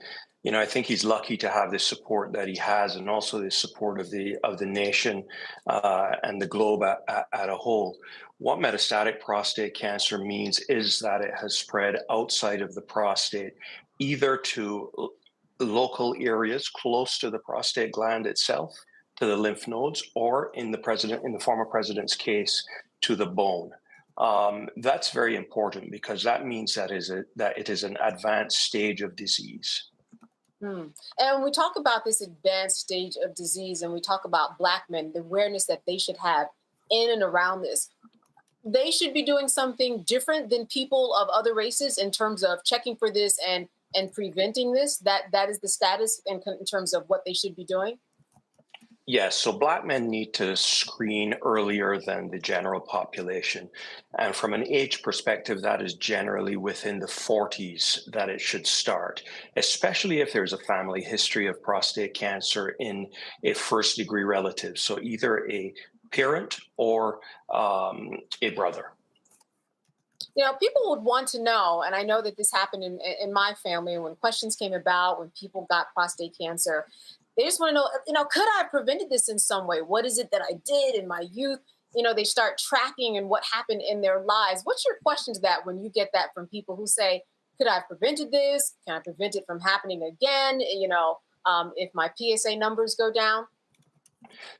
You know, I think he's lucky to have the support that he has and also the support of the nation and the globe at a whole. What metastatic prostate cancer means is that it has spread outside of the prostate, either to local areas close to the prostate gland itself, to the lymph nodes, or in the former president's case, to the bone. That's very important because that means that it is an advanced stage of disease. And when we talk about this advanced stage of disease and we talk about Black men, the awareness that they should have in and around this, they should be doing something different than people of other races in terms of checking for this and preventing this. That is the status in terms of what they should be doing. Yes, so Black men need to screen earlier than the general population. And from an age perspective, that is generally within the 40s that it should start, especially if there's a family history of prostate cancer in a first degree relative. So either a parent or a brother. You know, people would want to know, and I know that this happened in my family when questions came about, when people got prostate cancer. They just want to know, you know, could I have prevented this in some way? What is it that I did in my youth? You know, they start tracking and what happened in their lives. What's your question to that when you get that from people who say, could I have prevented this? Can I prevent it from happening again? You know, if my PSA numbers go down?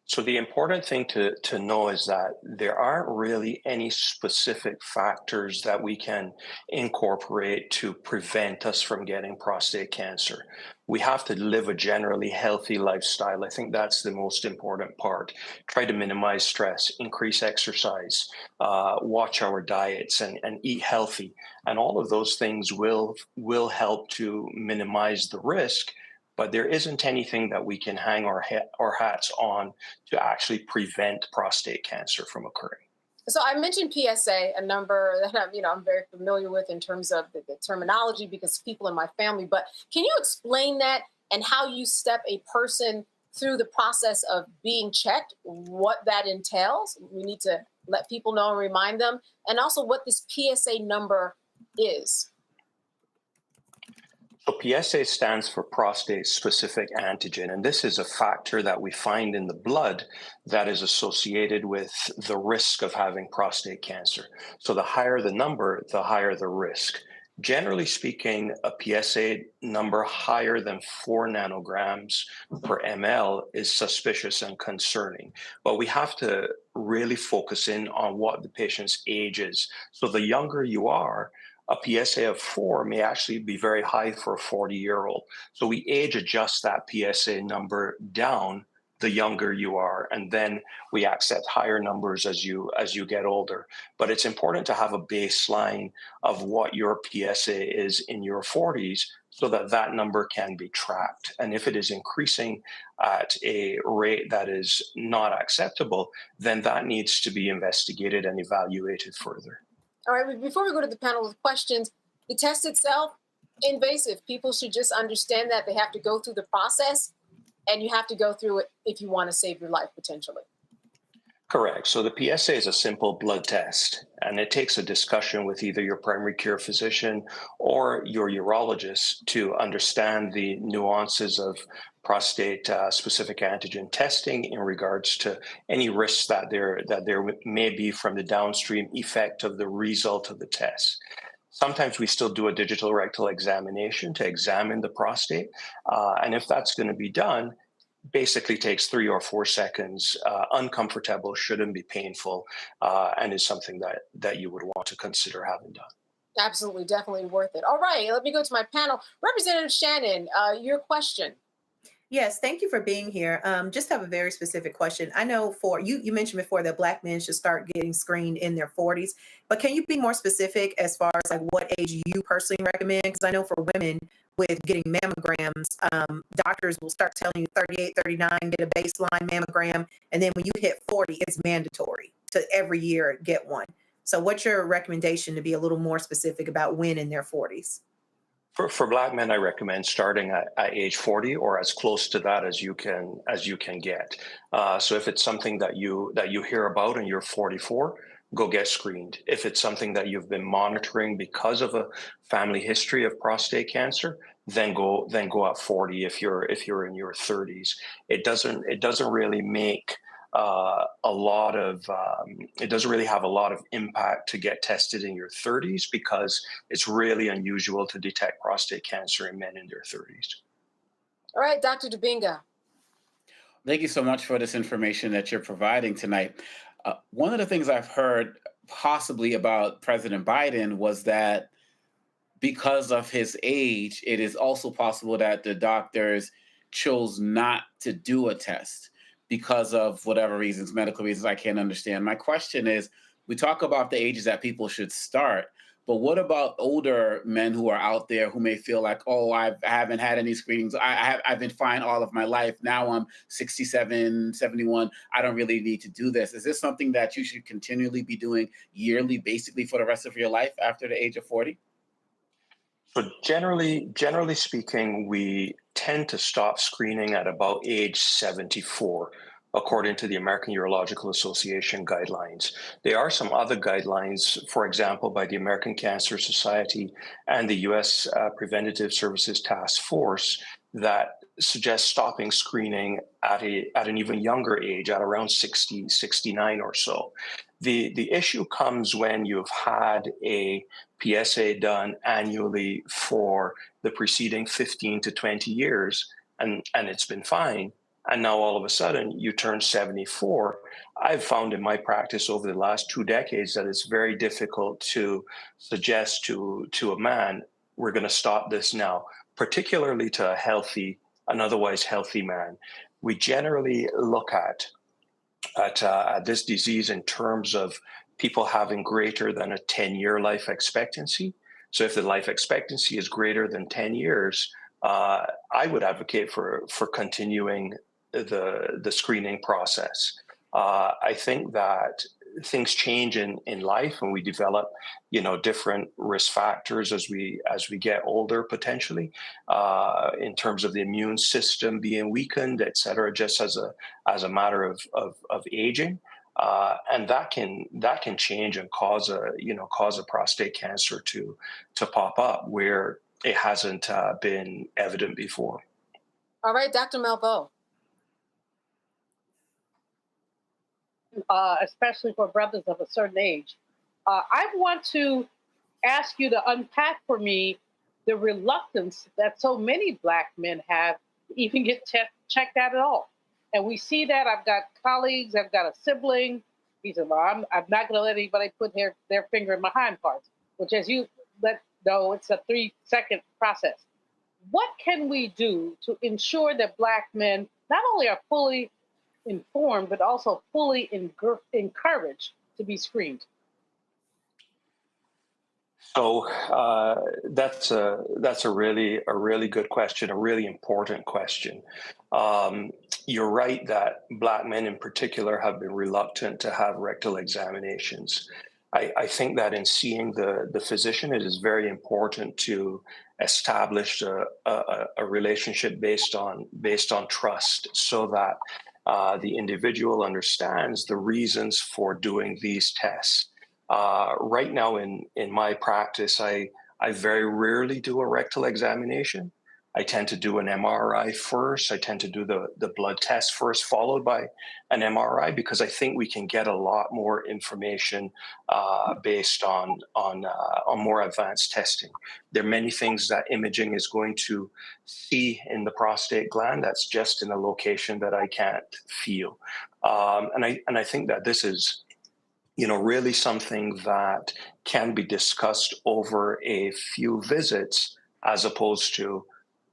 So the important thing to know is that there aren't really any specific factors that we can incorporate to prevent us from getting prostate cancer. We have to live a generally healthy lifestyle. I think that's the most important part. Try to minimize stress, increase exercise, watch our diets, and eat healthy. And all of those things will help to minimize the risk. But there isn't anything that we can hang our hats on to actually prevent prostate cancer from occurring. So I mentioned PSA, a number that I'm very familiar with in terms of the terminology because people in my family. But can you explain that and how you step a person through the process of being checked, what that entails? We need to let people know and remind them, and also what this PSA number is. So PSA stands for prostate-specific antigen, and this is a factor that we find in the blood that is associated with the risk of having prostate cancer. So the higher the number, the higher the risk. Generally speaking, a PSA number higher than 4 nanograms per ml is suspicious and concerning, but we have to really focus in on what the patient's age is. So the younger you are, a PSA of 4 may actually be very high for a 40-year-old. So we age adjust that PSA number down the younger you are, and then we accept higher numbers as you get older. But it's important to have a baseline of what your PSA is in your 40s so that that number can be tracked. And if it is increasing at a rate that is not acceptable, then that needs to be investigated and evaluated further. All right, before we go to the panel with questions, the test itself, invasive. People should just understand that they have to go through the process, and you have to go through it if you want to save your life potentially. Correct. So the PSA is a simple blood test, and it takes a discussion with either your primary care physician or your urologist to understand the nuances of prostate specific antigen testing in regards to any risks that there may be from the downstream effect of the result of the test. Sometimes we still do a digital rectal examination to examine the prostate, and if that's going to be done, basically takes 3 or 4 seconds, uncomfortable, shouldn't be painful, and is something that you would want to consider having done. Absolutely, definitely worth it. All right, let me go to my panel. Representative Shannon, your question. Yes, thank you for being here. Just have a very specific question. I know for you mentioned before that Black men should start getting screened in their 40s, but can you be more specific as far as like what age you personally recommend? Because I know for women with getting mammograms, doctors will start telling you 38, 39, get a baseline mammogram. And then when you hit 40, it's mandatory to every year get one. So what's your recommendation to be a little more specific about when in their 40s? For Black men, I recommend starting at age 40 or as close to that as you can get. So if it's something that you hear about and you're 44, go get screened. If it's something that you've been monitoring because of a family history of prostate cancer, then go at 40 if you're in your 30s. It doesn't really make it doesn't really have a lot of impact to get tested in your 30s because it's really unusual to detect prostate cancer in men in their 30s. All right, Dr. Dubinga. Thank you so much for this information that you're providing tonight. One of the things I've heard possibly about President Biden was that because of his age, it is also possible that the doctors chose not to do a test because of whatever reasons, medical reasons I can't understand. My question is, we talk about the ages that people should start, But what about older men who are out there who may feel like, oh, I haven't had any screenings. I've been fine all of my life. Now I'm 67, 71. I don't really need to do this. Is this something that you should continually be doing yearly, basically for the rest of your life after the age of 40? So generally speaking, we tend to stop screening at about age 74. According to the American Urological Association guidelines. There are some other guidelines, for example, by the American Cancer Society and the U.S. Preventative Services Task Force that suggest stopping screening at an even younger age, at around 60, 69 or so. The issue comes when you've had a PSA done annually for the preceding 15 to 20 years, and it's been fine. And now all of a sudden you turn 74. I've found in my practice over the last 2 decades that it's very difficult to suggest to a man, we're going to stop this now, particularly to an otherwise healthy man. We generally look at this disease in terms of people having greater than a 10-year life expectancy. So if the life expectancy is greater than 10 years, I would advocate for continuing the screening process. I think that things change in life, and we develop, different risk factors as we get older, potentially, in terms of the immune system being weakened, et cetera, just as a matter of aging. And that can change and cause a prostate cancer to pop up where it hasn't been evident before. All right, Dr. Malveaux. Especially for brothers of a certain age. I want to ask you to unpack for me the reluctance that so many Black men have to even get checked out at all. And we see that. I've got colleagues, I've got a sibling. He said, well, I'm not going to let anybody put their finger in my hind parts, which, as you know, it's a 3-second process. What can we do to ensure that Black men not only are fully informed, but also fully encouraged to be screened? So that's a really good question, a really important question. You're right that Black men in particular have been reluctant to have rectal examinations. I think that in seeing the physician, it is very important to establish a relationship based on trust, so that the individual understands the reasons for doing these tests. Right now in my practice, I very rarely do a rectal examination. I tend to do an MRI first. I tend to do the blood test first, followed by an MRI, because I think we can get a lot more information based on more advanced testing. There are many things that imaging is going to see in the prostate gland that's just in a location that I can't feel. And I think that this is, really something that can be discussed over a few visits, as opposed to,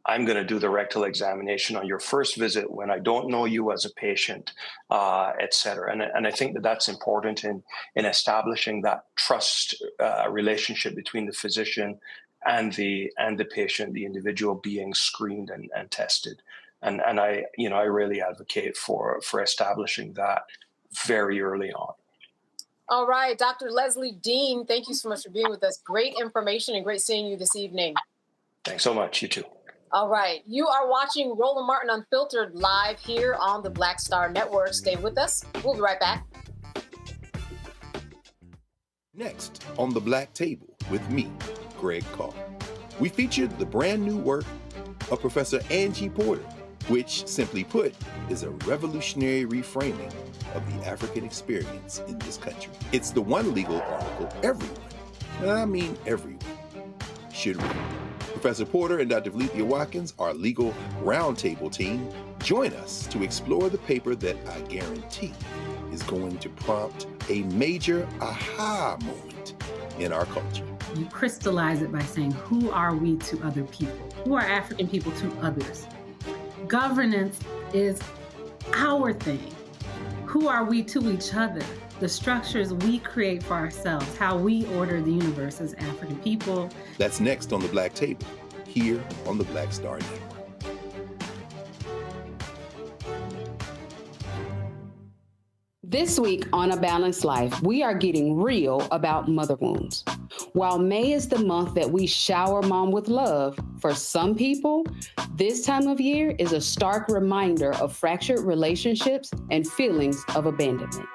I'm going to do the rectal examination on your first visit when I don't know you as a patient, et cetera. And I think that that's important in establishing that trust relationship between the physician and the patient, the individual being screened and tested. And I really advocate for establishing that very early on. All right, Dr. Leslie Dean, thank you so much for being with us. Great information and great seeing you this evening. Thanks so much. You too. All right. You are watching Roland Martin Unfiltered live here on the Black Star Network. Stay with us. We'll be right back. Next on The Black Table with me, Greg Carr. We featured the brand new work of Professor Angie Porter, which, simply put, is a revolutionary reframing of the African experience in this country. It's the one legal article everyone, and I mean everyone, should read. Professor Porter and Dr. Valencia Watkins, our legal roundtable team, join us to explore the paper that I guarantee is going to prompt a major aha moment in our culture. You crystallize it by saying, who are we to other people? Who are African people to others? Governance is our thing. Who are we to each other? the structures we create for ourselves, how we order the universe as African people. That's next on the Black Table, here on the Black Star Network. This week on A Balanced Life, we are getting real about mother wounds. While May is the month that we shower mom with love, for some people, this time of year is a stark reminder of fractured relationships and feelings of abandonment.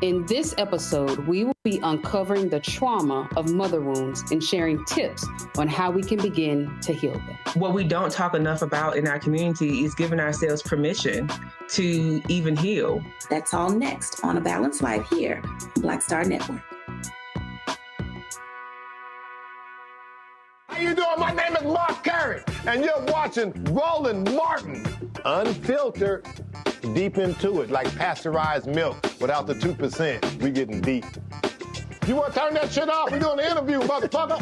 In this episode, we will be uncovering the trauma of mother wounds and sharing tips on how we can begin to heal them. What we don't talk enough about in our community is giving ourselves permission to even heal. That's all next on A Balanced Life here, Black Star Network. How you doing? My name is Mark Carey, and you're watching Roland Martin, unfiltered, deep into it, like pasteurized milk without the 2%. We getting deep. You want to turn that shit off? We're doing an interview, motherfucker.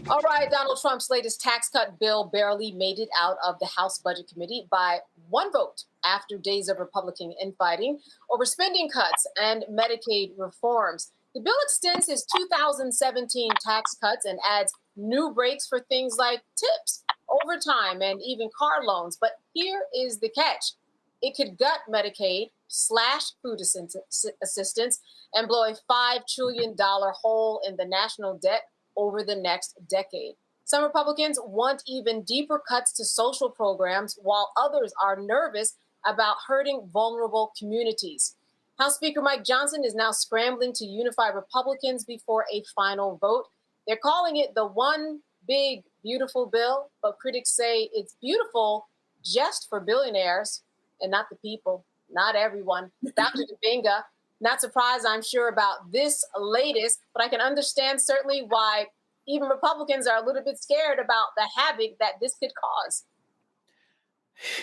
All right, Donald Trump's latest tax cut bill barely made it out of the House Budget Committee by one vote after days of Republican infighting over spending cuts and Medicaid reforms. The bill extends his 2017 tax cuts and adds new breaks for things like tips, overtime, and even car loans. But here is the catch. It could gut Medicaid, slash food assistance, and blow a $5 trillion hole in the national debt over the next decade. Some Republicans want even deeper cuts to social programs, while others are nervous about hurting vulnerable communities. House Speaker Mike Johnson is now scrambling to unify Republicans before a final vote. They're calling it the one big, beautiful bill, but critics say it's beautiful just for billionaires and not the people, not everyone. Dr. Debinga, not surprised, I'm sure, about this latest, but I can understand certainly why even Republicans are a little bit scared about the havoc that this could cause.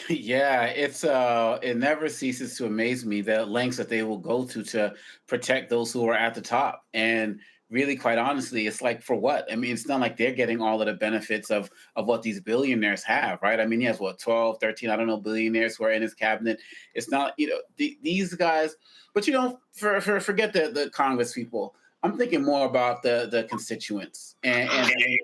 Yeah, it never ceases to amaze me the lengths that they will go to protect those who are at the top. And really, quite honestly, it's like, for what? I mean, it's not like they're getting all of the benefits of what these billionaires have, right? I mean, he has, 12, 13, I don't know, billionaires who are in his cabinet. It's not, these guys, but forget the Congress people. I'm thinking more about the constituents and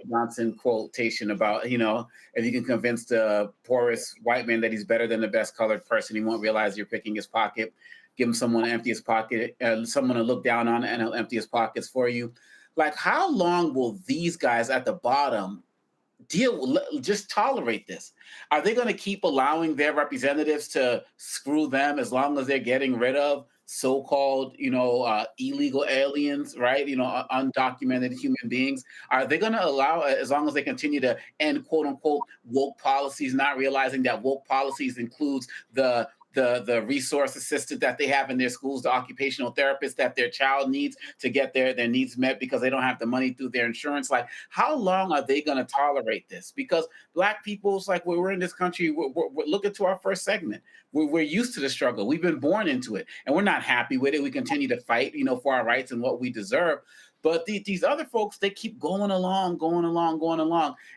Johnson quotation about, if you can convince the poorest white man that he's better than the best colored person, he won't realize you're picking his pocket. Give him someone to empty his pocket, someone to look down on, and he'll empty his pockets for you. Like, how long will these guys at the bottom just tolerate this? Are they going to keep allowing their representatives to screw them as long as they're getting rid of so-called, illegal aliens, right? Undocumented human beings? Are they going to allow, as long as they continue to end quote unquote woke policies, not realizing that woke policies includes the resource assistant that they have in their schools, the occupational therapist that their child needs to get their needs met because they don't have the money through their insurance? Like, how long are they going to tolerate this? Because Black people's, like, we're in this country, we're looking to our first segment. We're used to the struggle. We've been born into it, and we're not happy with it. We continue to fight, for our rights and what we deserve. But these other folks, they keep going along.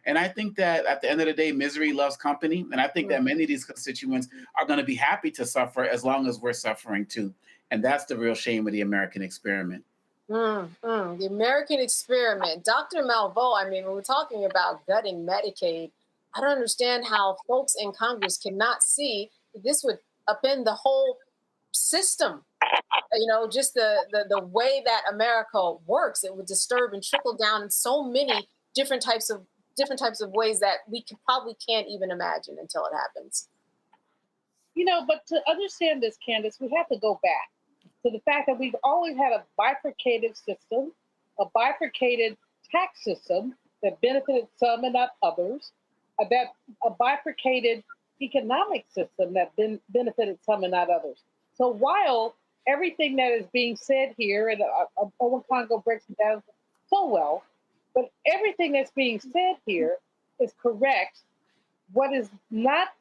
And I think that at the end of the day, misery loves company. And I think that many of these constituents are going to be happy to suffer as long as we're suffering too. And that's the real shame of the American experiment. The American experiment. Dr. Malveaux, I mean, when we're talking about gutting Medicaid, I don't understand how folks in Congress cannot see that this would upend the whole system. Just the way that America works, it would disturb and trickle down in so many different types of ways that we probably can't even imagine until it happens. But to understand this, Candace, we have to go back to the fact that we've always had a bifurcated system, a bifurcated tax system that benefited some and not others, a bifurcated economic system that benefited some and not others. So while everything that is being said here, and Owen Congo breaks it down so well, but everything that's being said here is correct. What is not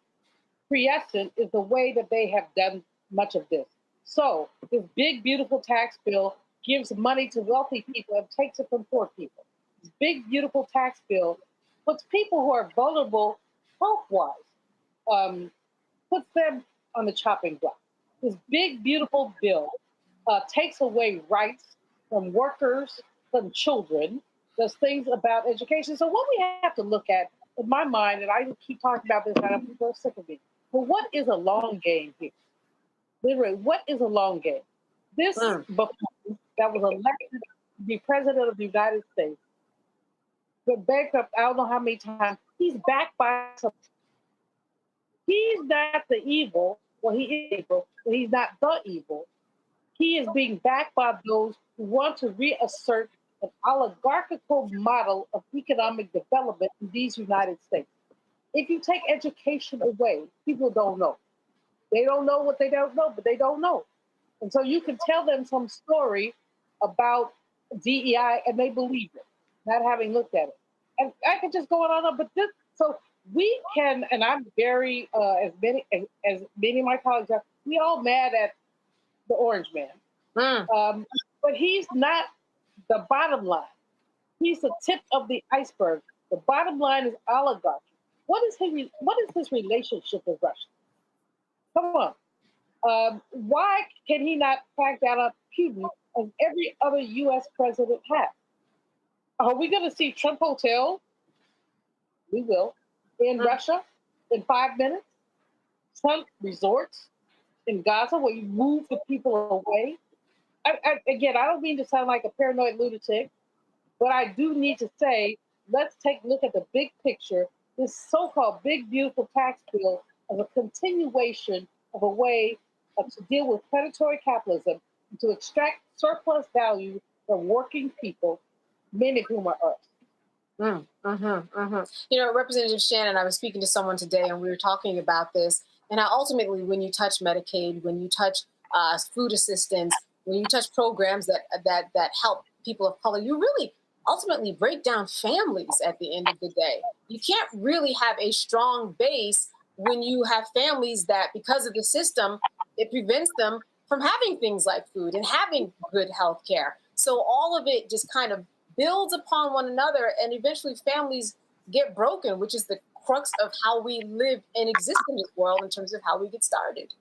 prescient is the way that they have done much of this. So this big, beautiful tax bill gives money to wealthy people and takes it from poor people. This big, beautiful tax bill puts people who are vulnerable health-wise puts them on the chopping block. This big, beautiful bill takes away rights from workers, from children, does things about education. So what we have to look at, in my mind, and I keep talking about this, and people are sick of me, but what is a long game here? Literally, what is a long game? This buffoon that was elected to be president of the United States, but bankrupt, I don't know how many times, he's backed by some. He's not the evil. Well, he is evil, but he's not the evil. He is being backed by those who want to reassert an oligarchical model of economic development in these United States. If you take education away, people don't know. They don't know what they don't know, but they don't know. And so you can tell them some story about DEI and they believe it, not having looked at it. And I could just go on, but this, so we can, and I'm very, as many of my colleagues are, we all mad at the orange man. But he's not the bottom line. He's the tip of the iceberg. The bottom line is oligarchy. What is his relationship with Russia? Come on. Why can he not crack down on Putin as every other U.S. president has? Are we going to see Trump Hotel? We will. In Russia in 5 minutes? Trump resorts in Gaza where you move the people away? Again, I don't mean to sound like a paranoid lunatic, but I do need to say, let's take a look at the big picture. This so-called big, beautiful tax bill as a continuation of a way to deal with predatory capitalism, to extract surplus value from working people, many of whom are us. You know, Representative Shannon, I was speaking to someone today and we were talking about this, and how ultimately when you touch Medicaid, when you touch food assistance, when you touch programs that help people of color, you really ultimately break down families at the end of the day. You can't really have a strong base when you have families that, because of the system, it prevents them from having things like food and having good health care. So all of it just kind of builds upon one another, and eventually families get broken, which is the crux of how we live and exist in this world in terms of how we get started.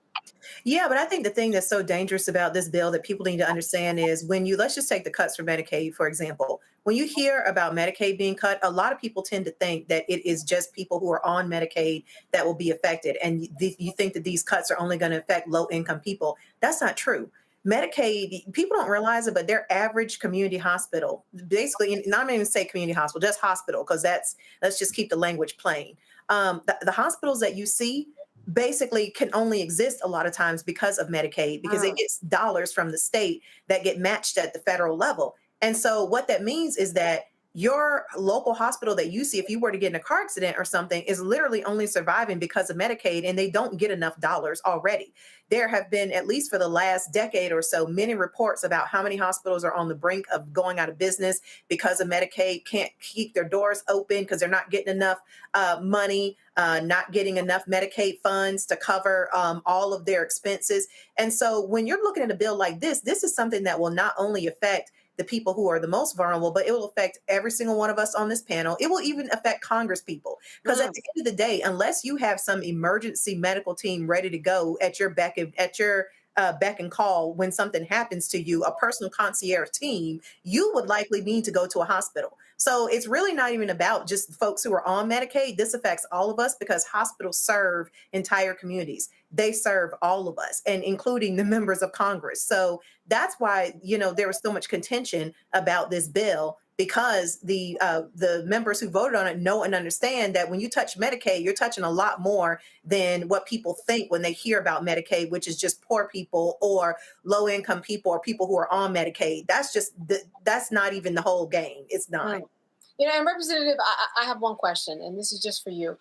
Yeah, but I think the thing that's so dangerous about this bill that people need to understand is let's just take the cuts for Medicaid, for example. When you hear about Medicaid being cut, a lot of people tend to think that it is just people who are on Medicaid that will be affected. And you think that these cuts are only going to affect low-income people. That's not true. Medicaid, people don't realize it, but their average community hospital, basically, not even say community hospital, just hospital, because let's just keep the language plain. The hospitals that you see basically can only exist a lot of times because of Medicaid, because it gets dollars from the state that get matched at the federal level. And so what that means is that your local hospital that you see, if you were to get in a car accident or something, is literally only surviving because of Medicaid, and they don't get enough dollars already. There have been, at least for the last decade or so, many reports about how many hospitals are on the brink of going out of business because of Medicaid, can't keep their doors open because they're not getting enough money, not getting enough Medicaid funds to cover all of their expenses. And so when you're looking at a bill like this is something that will not only affect the people who are the most vulnerable, but it will affect every single one of us on this panel. It will even affect Congress people. Because at the end of the day, unless you have some emergency medical team ready to go at your beck and call when something happens to you, a personal concierge team, you would likely need to go to a hospital. So it's really not even about just folks who are on Medicaid. This affects all of us because hospitals serve entire communities. They serve all of us, and including the members of Congress. So that's why, there was so much contention about this bill, because the members who voted on it know and understand that when you touch Medicaid, you're touching a lot more than what people think when they hear about Medicaid, which is just poor people or low income people or people who are on Medicaid. That's not even the whole game. It's not. And Representative, I have one question, and this is just for you.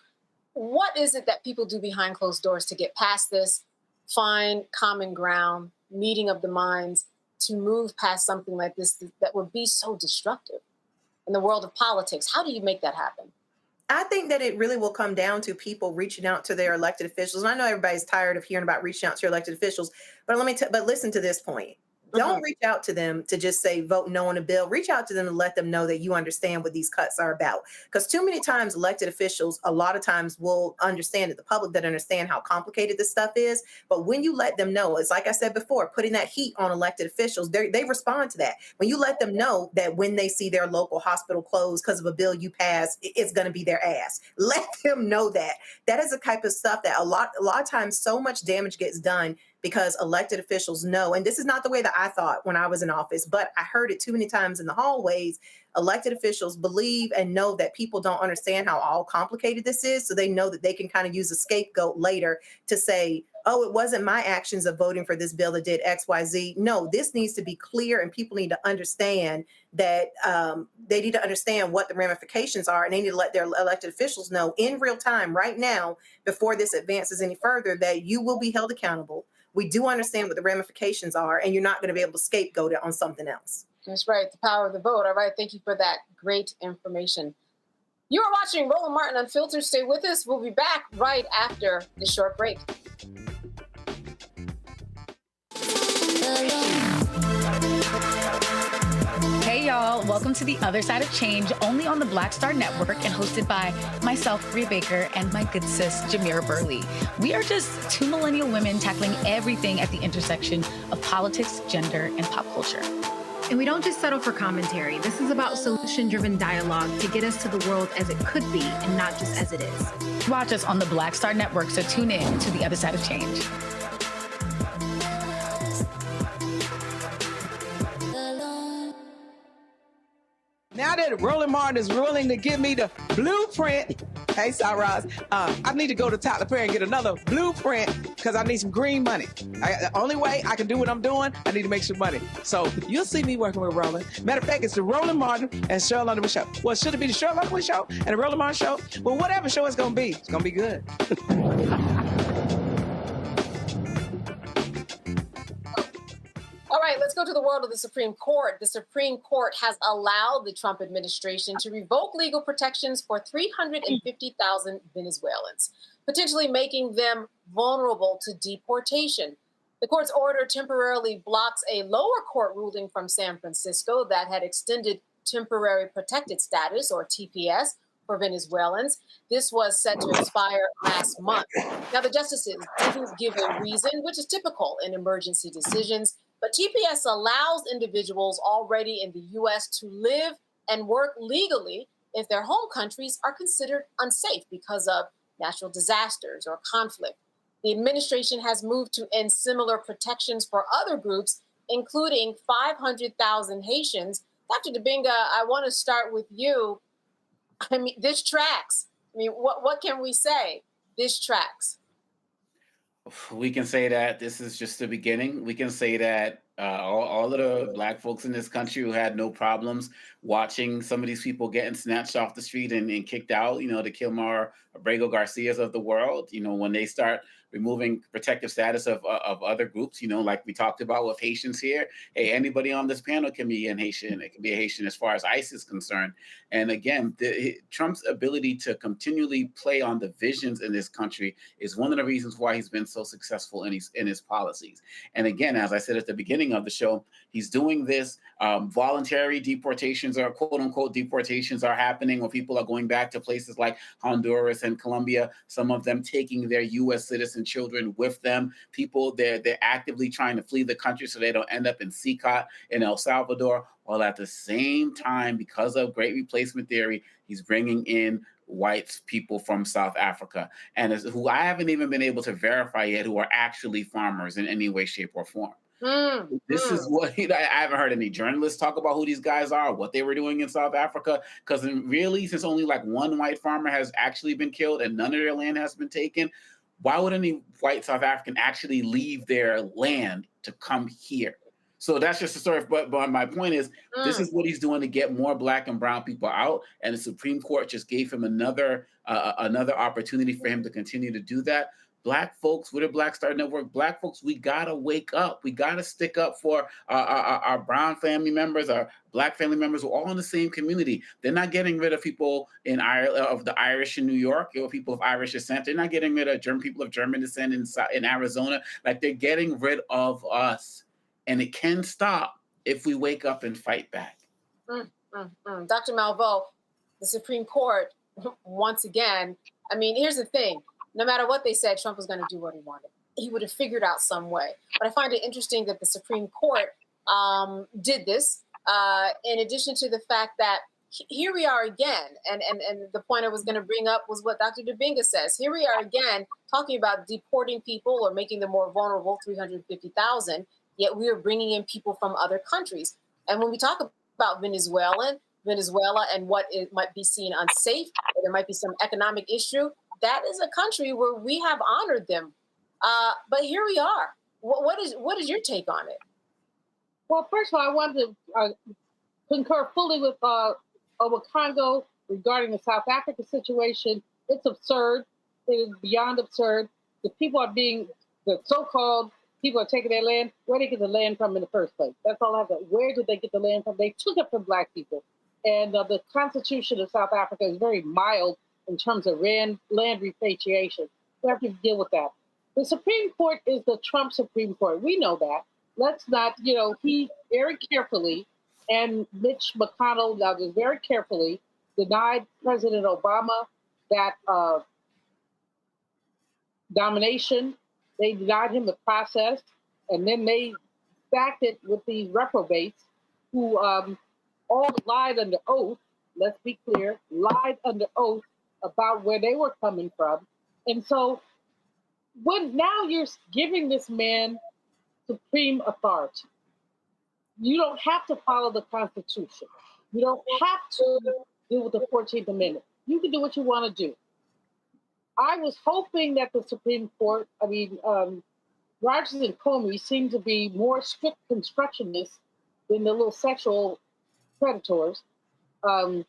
What is it that people do behind closed doors to get past this, find common ground, meeting of the minds, to move past something like this that would be so destructive in the world of politics? How do you make that happen? I think that it really will come down to people reaching out to their elected officials. And I know everybody's tired of hearing about reaching out to your elected officials, but but listen to this point. Don't reach out to them to just say vote no on a bill. Reach out to them and let them know that you understand what these cuts are about. Because too many times elected officials, a lot of times will understand it. The public that understand how complicated this stuff is. But when you let them know, it's like I said before, putting that heat on elected officials, they respond to that. When you let them know that when they see their local hospital closed because of a bill you passed, it's going to be their ass. Let them know that. That is the type of stuff that a lot of times so much damage gets done because elected officials know, and this is not the way that I thought when I was in office, but I heard it too many times in the hallways. Elected officials believe and know that people don't understand how all complicated this is, so they know that they can kind of use a scapegoat later to say, oh, it wasn't my actions of voting for this bill that did X, Y, Z. No, this needs to be clear, and people need to understand that they need to understand what the ramifications are, and they need to let their elected officials know in real time right now, before this advances any further, that you will be held accountable. We do understand what the ramifications are, and you're not going to be able to scapegoat it on something else. That's right. The power of the vote. All right. Thank you for that great information. You are watching Roland Martin Unfiltered. Stay with us. We'll be back right after this short break. Hey y'all, welcome to The Other Side of Change, only on the Black Star Network and hosted by myself, Rhea Baker, and my good sis, Jamira Burley. We are just two millennial women tackling everything at the intersection of politics, gender, and pop culture. And we don't just settle for commentary. This is about solution-driven dialogue to get us to the world as it could be and not just as it is. Watch us on the Black Star Network, so tune in to The Other Side of Change. Now that Roland Martin is willing to give me the blueprint, hey, Cyrus, I need to go to Tyler Perry and get another blueprint because I need some green money. The only way I can do what I'm doing, I need to make some money. So you'll see me working with Roland. Matter of fact, it's the Roland Martin and Cheryl Underwood show. Well, should it be the Cheryl Underwood show and the Roland Martin show? Well, whatever show it's going to be, it's going to be good. All right, let's go to the world of the Supreme Court. The Supreme Court has allowed the Trump administration to revoke legal protections for 350,000 Venezuelans, potentially making them vulnerable to deportation. The court's order temporarily blocks a lower court ruling from San Francisco that had extended temporary protected status, or TPS, for Venezuelans. This was set to expire last month. Now, the justices didn't give a reason, which is typical in emergency decisions. But TPS allows individuals already in the U.S. to live and work legally if their home countries are considered unsafe because of natural disasters or conflict. The administration has moved to end similar protections for other groups, including 500,000 Haitians. Dr. Dibinga, I want to start with you. I mean, this tracks. I mean, what can we say? This tracks. We can say that this is just the beginning. We can say that all of the Black folks in this country who had no problems watching some of these people getting snatched off the street and kicked out, the Kilmar Abrego Garcias of the world, when they start removing protective status of other groups, like we talked about with Haitians here. Hey, anybody on this panel can be an Haitian. It can be a Haitian as far as ICE is concerned. And again, Trump's ability to continually play on the visions in this country is one of the reasons why he's been so successful in his policies. And again, as I said at the beginning of the show, he's doing this. Voluntary deportations, or quote unquote deportations, are happening where people are going back to places like Honduras and Colombia, some of them taking their U.S. citizen children with them. People, they're actively trying to flee the country so they don't end up in CICOT in El Salvador, while at the same time, because of great replacement theory, he's bringing in white people from South Africa, and who I haven't even been able to verify yet, who are actually farmers in any way, shape, or form. This is what I haven't heard any journalists talk about who these guys are, what they were doing in South Africa, because really, since only like one white farmer has actually been killed and none of their land has been taken, why would any white South African actually leave their land to come here? So that's just a story. But my point is, this is what he's doing to get more Black and brown people out. And the Supreme Court just gave him another opportunity for him to continue to do that. Black folks with a Black Star Network, Black folks, we gotta wake up. We gotta stick up for our brown family members, our Black family members. We're all in the same community. They're not getting rid of people in Ireland, of the Irish in New York, or people of Irish descent. They're not getting rid of people of German descent in Arizona. Like, they're getting rid of us. And it can stop if we wake up and fight back. Dr. Malveaux, the Supreme Court, once again, I mean, here's the thing. No matter what they said, Trump was going to do what he wanted. He would have figured out some way. But I find it interesting that the Supreme Court did this, in addition to the fact that here we are again. And the point I was going to bring up was what Dr. Dubinga says. Here we are again talking about deporting people or making them more vulnerable, 350,000, yet we are bringing in people from other countries. And when we talk about Venezuela and what it might be seen unsafe, or there might be some economic issue, that is a country where we have honored them. But here we are. What is your take on it? Well, first of all, I wanted to concur fully with Obakongo regarding the South Africa situation. It's absurd. It is beyond absurd. The so-called people are taking their land. Where did they get the land from in the first place? That's all I have to. Where did they get the land from? They took it from Black people. And the Constitution of South Africa is very mild in terms of land repatriation. We have to deal with that. The Supreme Court is the Trump Supreme Court. We know that. Let's not, he very carefully, and Mitch McConnell was very carefully denied President Obama that nomination. They denied him the process, and then they stacked it with these reprobates who all lied under oath. Let's be clear, lied under oath about where they were coming from. And so now you're giving this man supreme authority. You don't have to follow the Constitution. You don't have to deal with the 14th Amendment. You can do what you want to do. I was hoping that the Supreme Court, Rogers and Comey seem to be more strict constructionists than the little sexual predators. I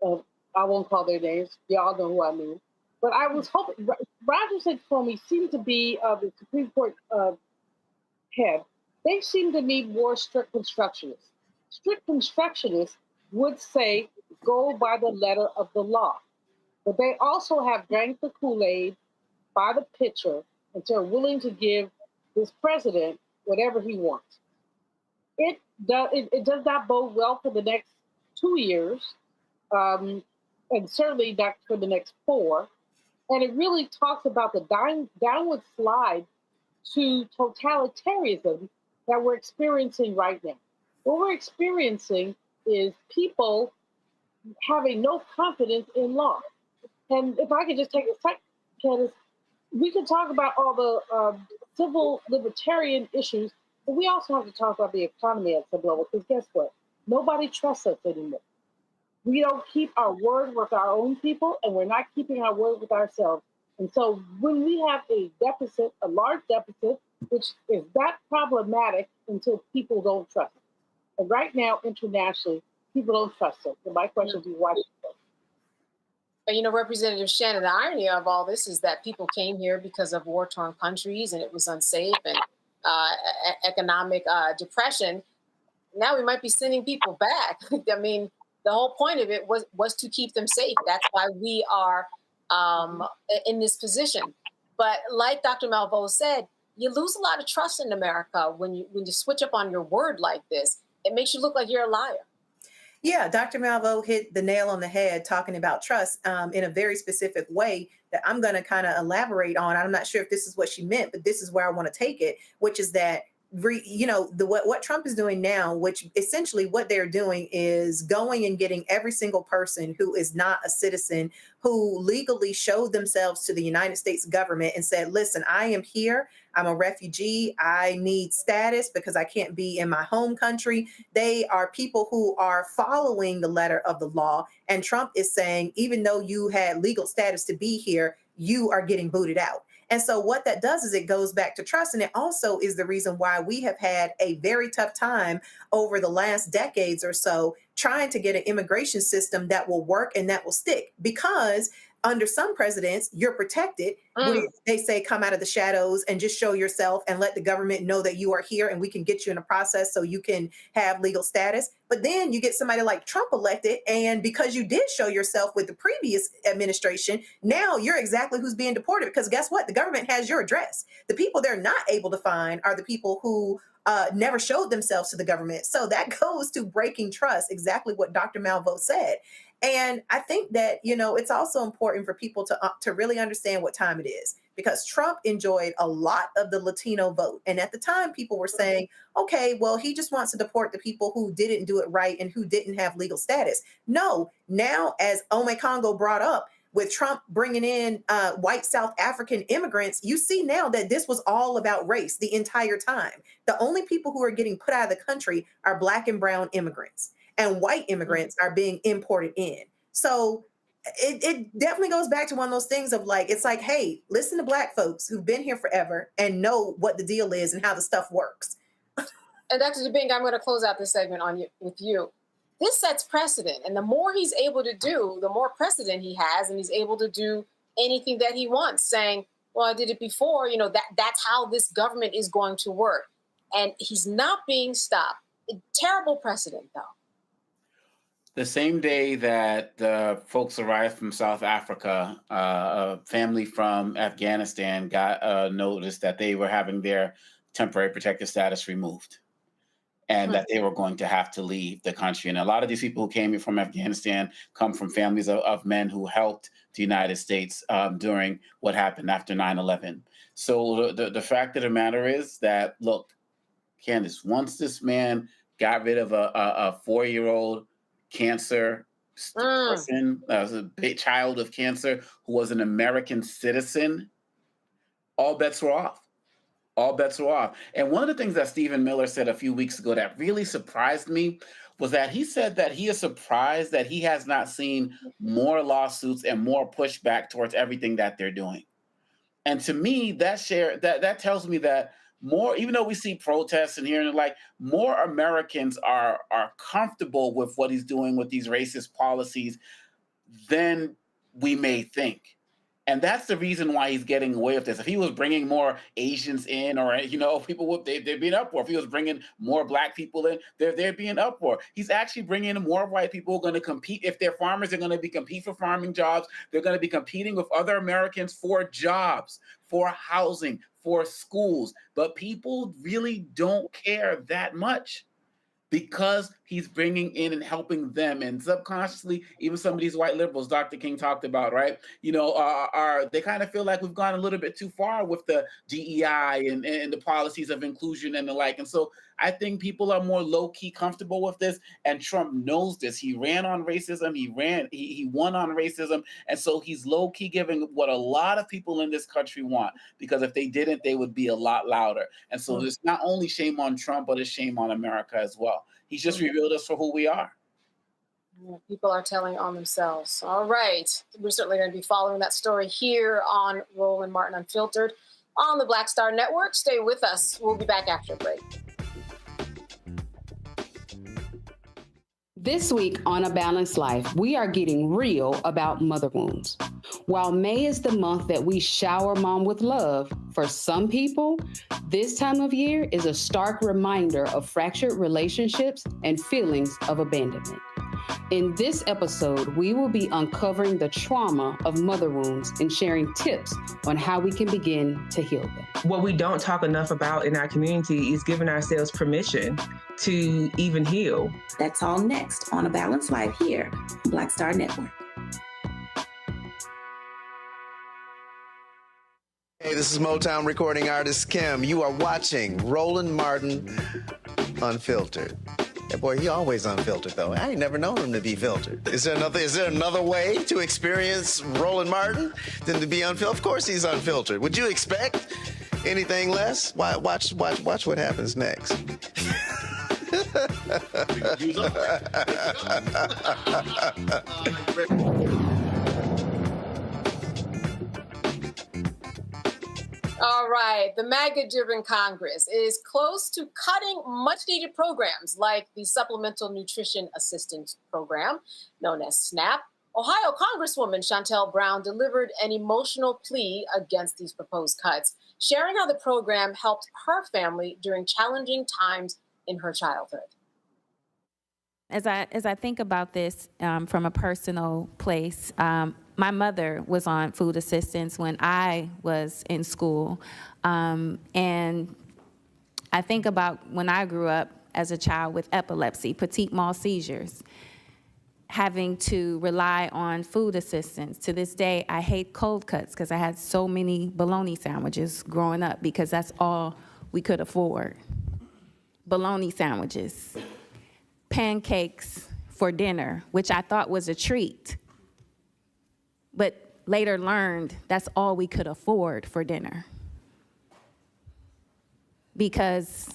won't call their names. Y'all know who I mean. But I was hoping, Rogers and Comey seem to be the Supreme Court head. They seem to be more strict constructionists. Strict constructionists would say, go by the letter of the law. But they also have drank the Kool-Aid by the pitcher, and so are willing to give this president whatever he wants. It does not bode well for the next 2 years, and certainly not for the next 4. And it really talks about the downward slide to totalitarianism that we're experiencing right now. What we're experiencing is people having no confidence in law. And if I could just take a second, Candace, we can talk about all the civil libertarian issues, but we also have to talk about the economy at some level, because guess what? Nobody trusts us anymore. We don't keep our word with our own people, and we're not keeping our word with ourselves. And so when we have a deficit, a large deficit, which is not problematic until people don't trust us. And right now, internationally, people don't trust us. So my question to you, why? But Representative Shannon, the irony of all this is that people came here because of war-torn countries and it was unsafe and economic depression. Now we might be sending people back. I mean, the whole point of it was to keep them safe. That's why we are in this position. But like Dr. Malveaux said, you lose a lot of trust in America when you switch up on your word like this. It makes you look like you're a liar. Yeah, Dr. Malveaux hit the nail on the head talking about trust in a very specific way that I'm going to kind of elaborate on. I'm not sure if this is what she meant, but this is where I want to take it, which is that what Trump is doing now, which essentially what they're doing is going and getting every single person who is not a citizen who legally showed themselves to the United States government and said, listen, I am here. I'm a refugee. I need status because I can't be in my home country. They are people who are following the letter of the law. And Trump is saying, even though you had legal status to be here, you are getting booted out. And so what that does is it goes back to trust. And it also is the reason why we have had a very tough time over the last decades or so trying to get an immigration system that will work and that will stick. Because under some presidents, you're protected. They say come out of the shadows and just show yourself and let the government know that you are here and we can get you in a process so you can have legal status. But then you get somebody like Trump elected, and because you did show yourself with the previous administration, now you're exactly who's being deported, because guess what? The government has your address. The people they're not able to find are the people who never showed themselves to the government. So that goes to breaking trust, exactly what Dr. Malveaux said. And I think that, it's also important for people to really understand what time it is, because Trump enjoyed a lot of the Latino vote. And at the time, people were saying, okay, well, he just wants to deport the people who didn't do it right and who didn't have legal status. No, now, as Ome Congo brought up, with Trump bringing in white South African immigrants, you see now that this was all about race the entire time. The only people who are getting put out of the country are Black and brown immigrants, and white immigrants are being imported in. So it definitely goes back to one of those things of like, it's like, hey, listen to Black folks who've been here forever and know what the deal is and how the stuff works. And Dr. DeBing, I'm going to close out this segment with you. This sets precedent, and the more he's able to do, the more precedent he has, and he's able to do anything that he wants, saying, well, I did it before, that's how this government is going to work. And he's not being stopped. Terrible precedent, though. The same day that the folks arrived from South Africa, a family from Afghanistan got notice that they were having their temporary protected status removed, and that they were going to have to leave the country. And a lot of these people who came here from Afghanistan come from families of men who helped the United States during what happened after 9/11. So the fact of the matter is that, look, Candace, once this man got rid of a 4-year-old cancer person, a big child of cancer who was an American citizen, all bets were off. All bets were off. And one of the things that Stephen Miller said a few weeks ago that really surprised me was that he said that he is surprised that he has not seen more lawsuits and more pushback towards everything that they're doing. And to me, that tells me that more, even though we see protests and hearing like, more Americans are comfortable with what he's doing with these racist policies than we may think. And that's the reason why he's getting away with this. If he was bringing more Asians in, or, people would, they'd be in uproar. If he was bringing more Black people in, there'd be an uproar. He's actually bringing in more white people who are going to compete. If they're farmers, they're going to be compete for farming jobs. They're going to be competing with other Americans for jobs, for housing, for schools. But people really don't care that much, because he's bringing in and helping them. And subconsciously, even some of these white liberals Dr. King talked about, right? They kind of feel like we've gone a little bit too far with the DEI and the policies of inclusion and the like. And so I think people are more low-key comfortable with this, and Trump knows this. He ran on racism. He won on racism. And so he's low-key giving what a lot of people in this country want, because if they didn't, they would be a lot louder. And so it's not only shame on Trump, but it's shame on America as well. He's just revealed us for who we are. People are telling on themselves. All right. We're certainly going to be following that story here on Roland Martin Unfiltered on the Black Star Network. Stay with us. We'll be back after a break. This week on A Balanced Life, we are getting real about mother wounds. While May is the month that we shower mom with love, for some people, this time of year is a stark reminder of fractured relationships and feelings of abandonment. In this episode, we will be uncovering the trauma of mother wounds and sharing tips on how we can begin to heal them. What we don't talk enough about in our community is giving ourselves permission to even heal. That's all next on A Balanced Life here, Black Star Network. Hey, this is Motown recording artist Kim. You are watching Roland Martin Unfiltered. That boy, he always unfiltered, though. I ain't never known him to be filtered. Is there another way to experience Roland Martin than to be unfiltered? Of course he's unfiltered. Would you expect anything less? Watch what happens next. All right. The MAGA-driven Congress is close to cutting much-needed programs like the Supplemental Nutrition Assistance Program, known as SNAP. Ohio Congresswoman Shontel Brown delivered an emotional plea against these proposed cuts, sharing how the program helped her family during challenging times in her childhood. As I think about this from a personal place, my mother was on food assistance when I was in school, and I think about when I grew up as a child with epilepsy, petit mal seizures, having to rely on food assistance. To this day, I hate cold cuts because I had so many bologna sandwiches growing up because that's all we could afford. Bologna sandwiches, pancakes for dinner, which I thought was a treat, but later learned that's all we could afford for dinner because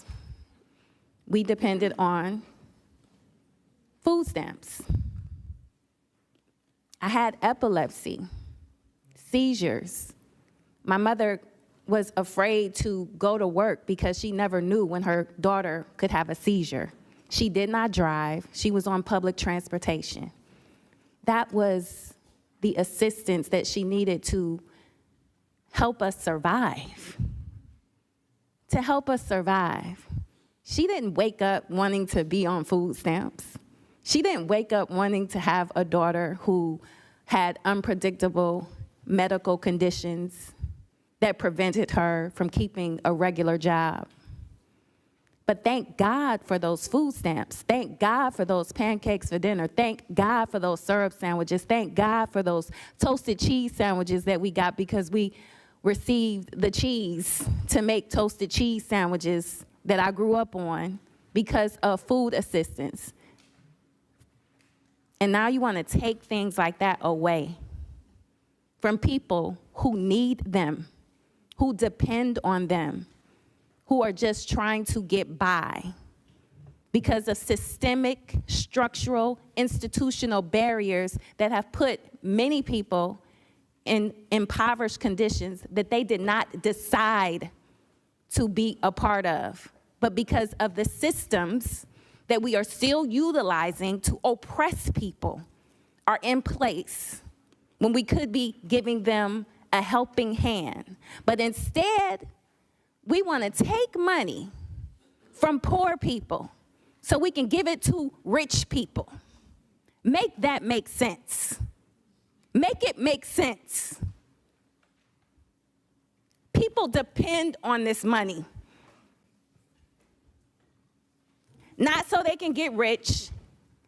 we depended on food stamps. I had epilepsy, seizures. My mother was afraid to go to work because she never knew when her daughter could have a seizure. She did not drive. She was on public transportation. That was the assistance that she needed to help us survive. To help us survive. She didn't wake up wanting to be on food stamps. She didn't wake up wanting to have a daughter who had unpredictable medical conditions that prevented her from keeping a regular job. But thank God for those food stamps. Thank God for those pancakes for dinner. Thank God for those syrup sandwiches. Thank God for those toasted cheese sandwiches that we got because we received the cheese to make toasted cheese sandwiches that I grew up on because of food assistance. And now you want to take things like that away from people who need them, who depend on them, who are just trying to get by because of systemic, structural, institutional barriers that have put many people in impoverished conditions that they did not decide to be a part of, but because of the systems that we are still utilizing to oppress people are in place when we could be giving them a helping hand. But instead, we want to take money from poor people so we can give it to rich people. Make that make sense. Make it make sense. People depend on this money. Not so they can get rich,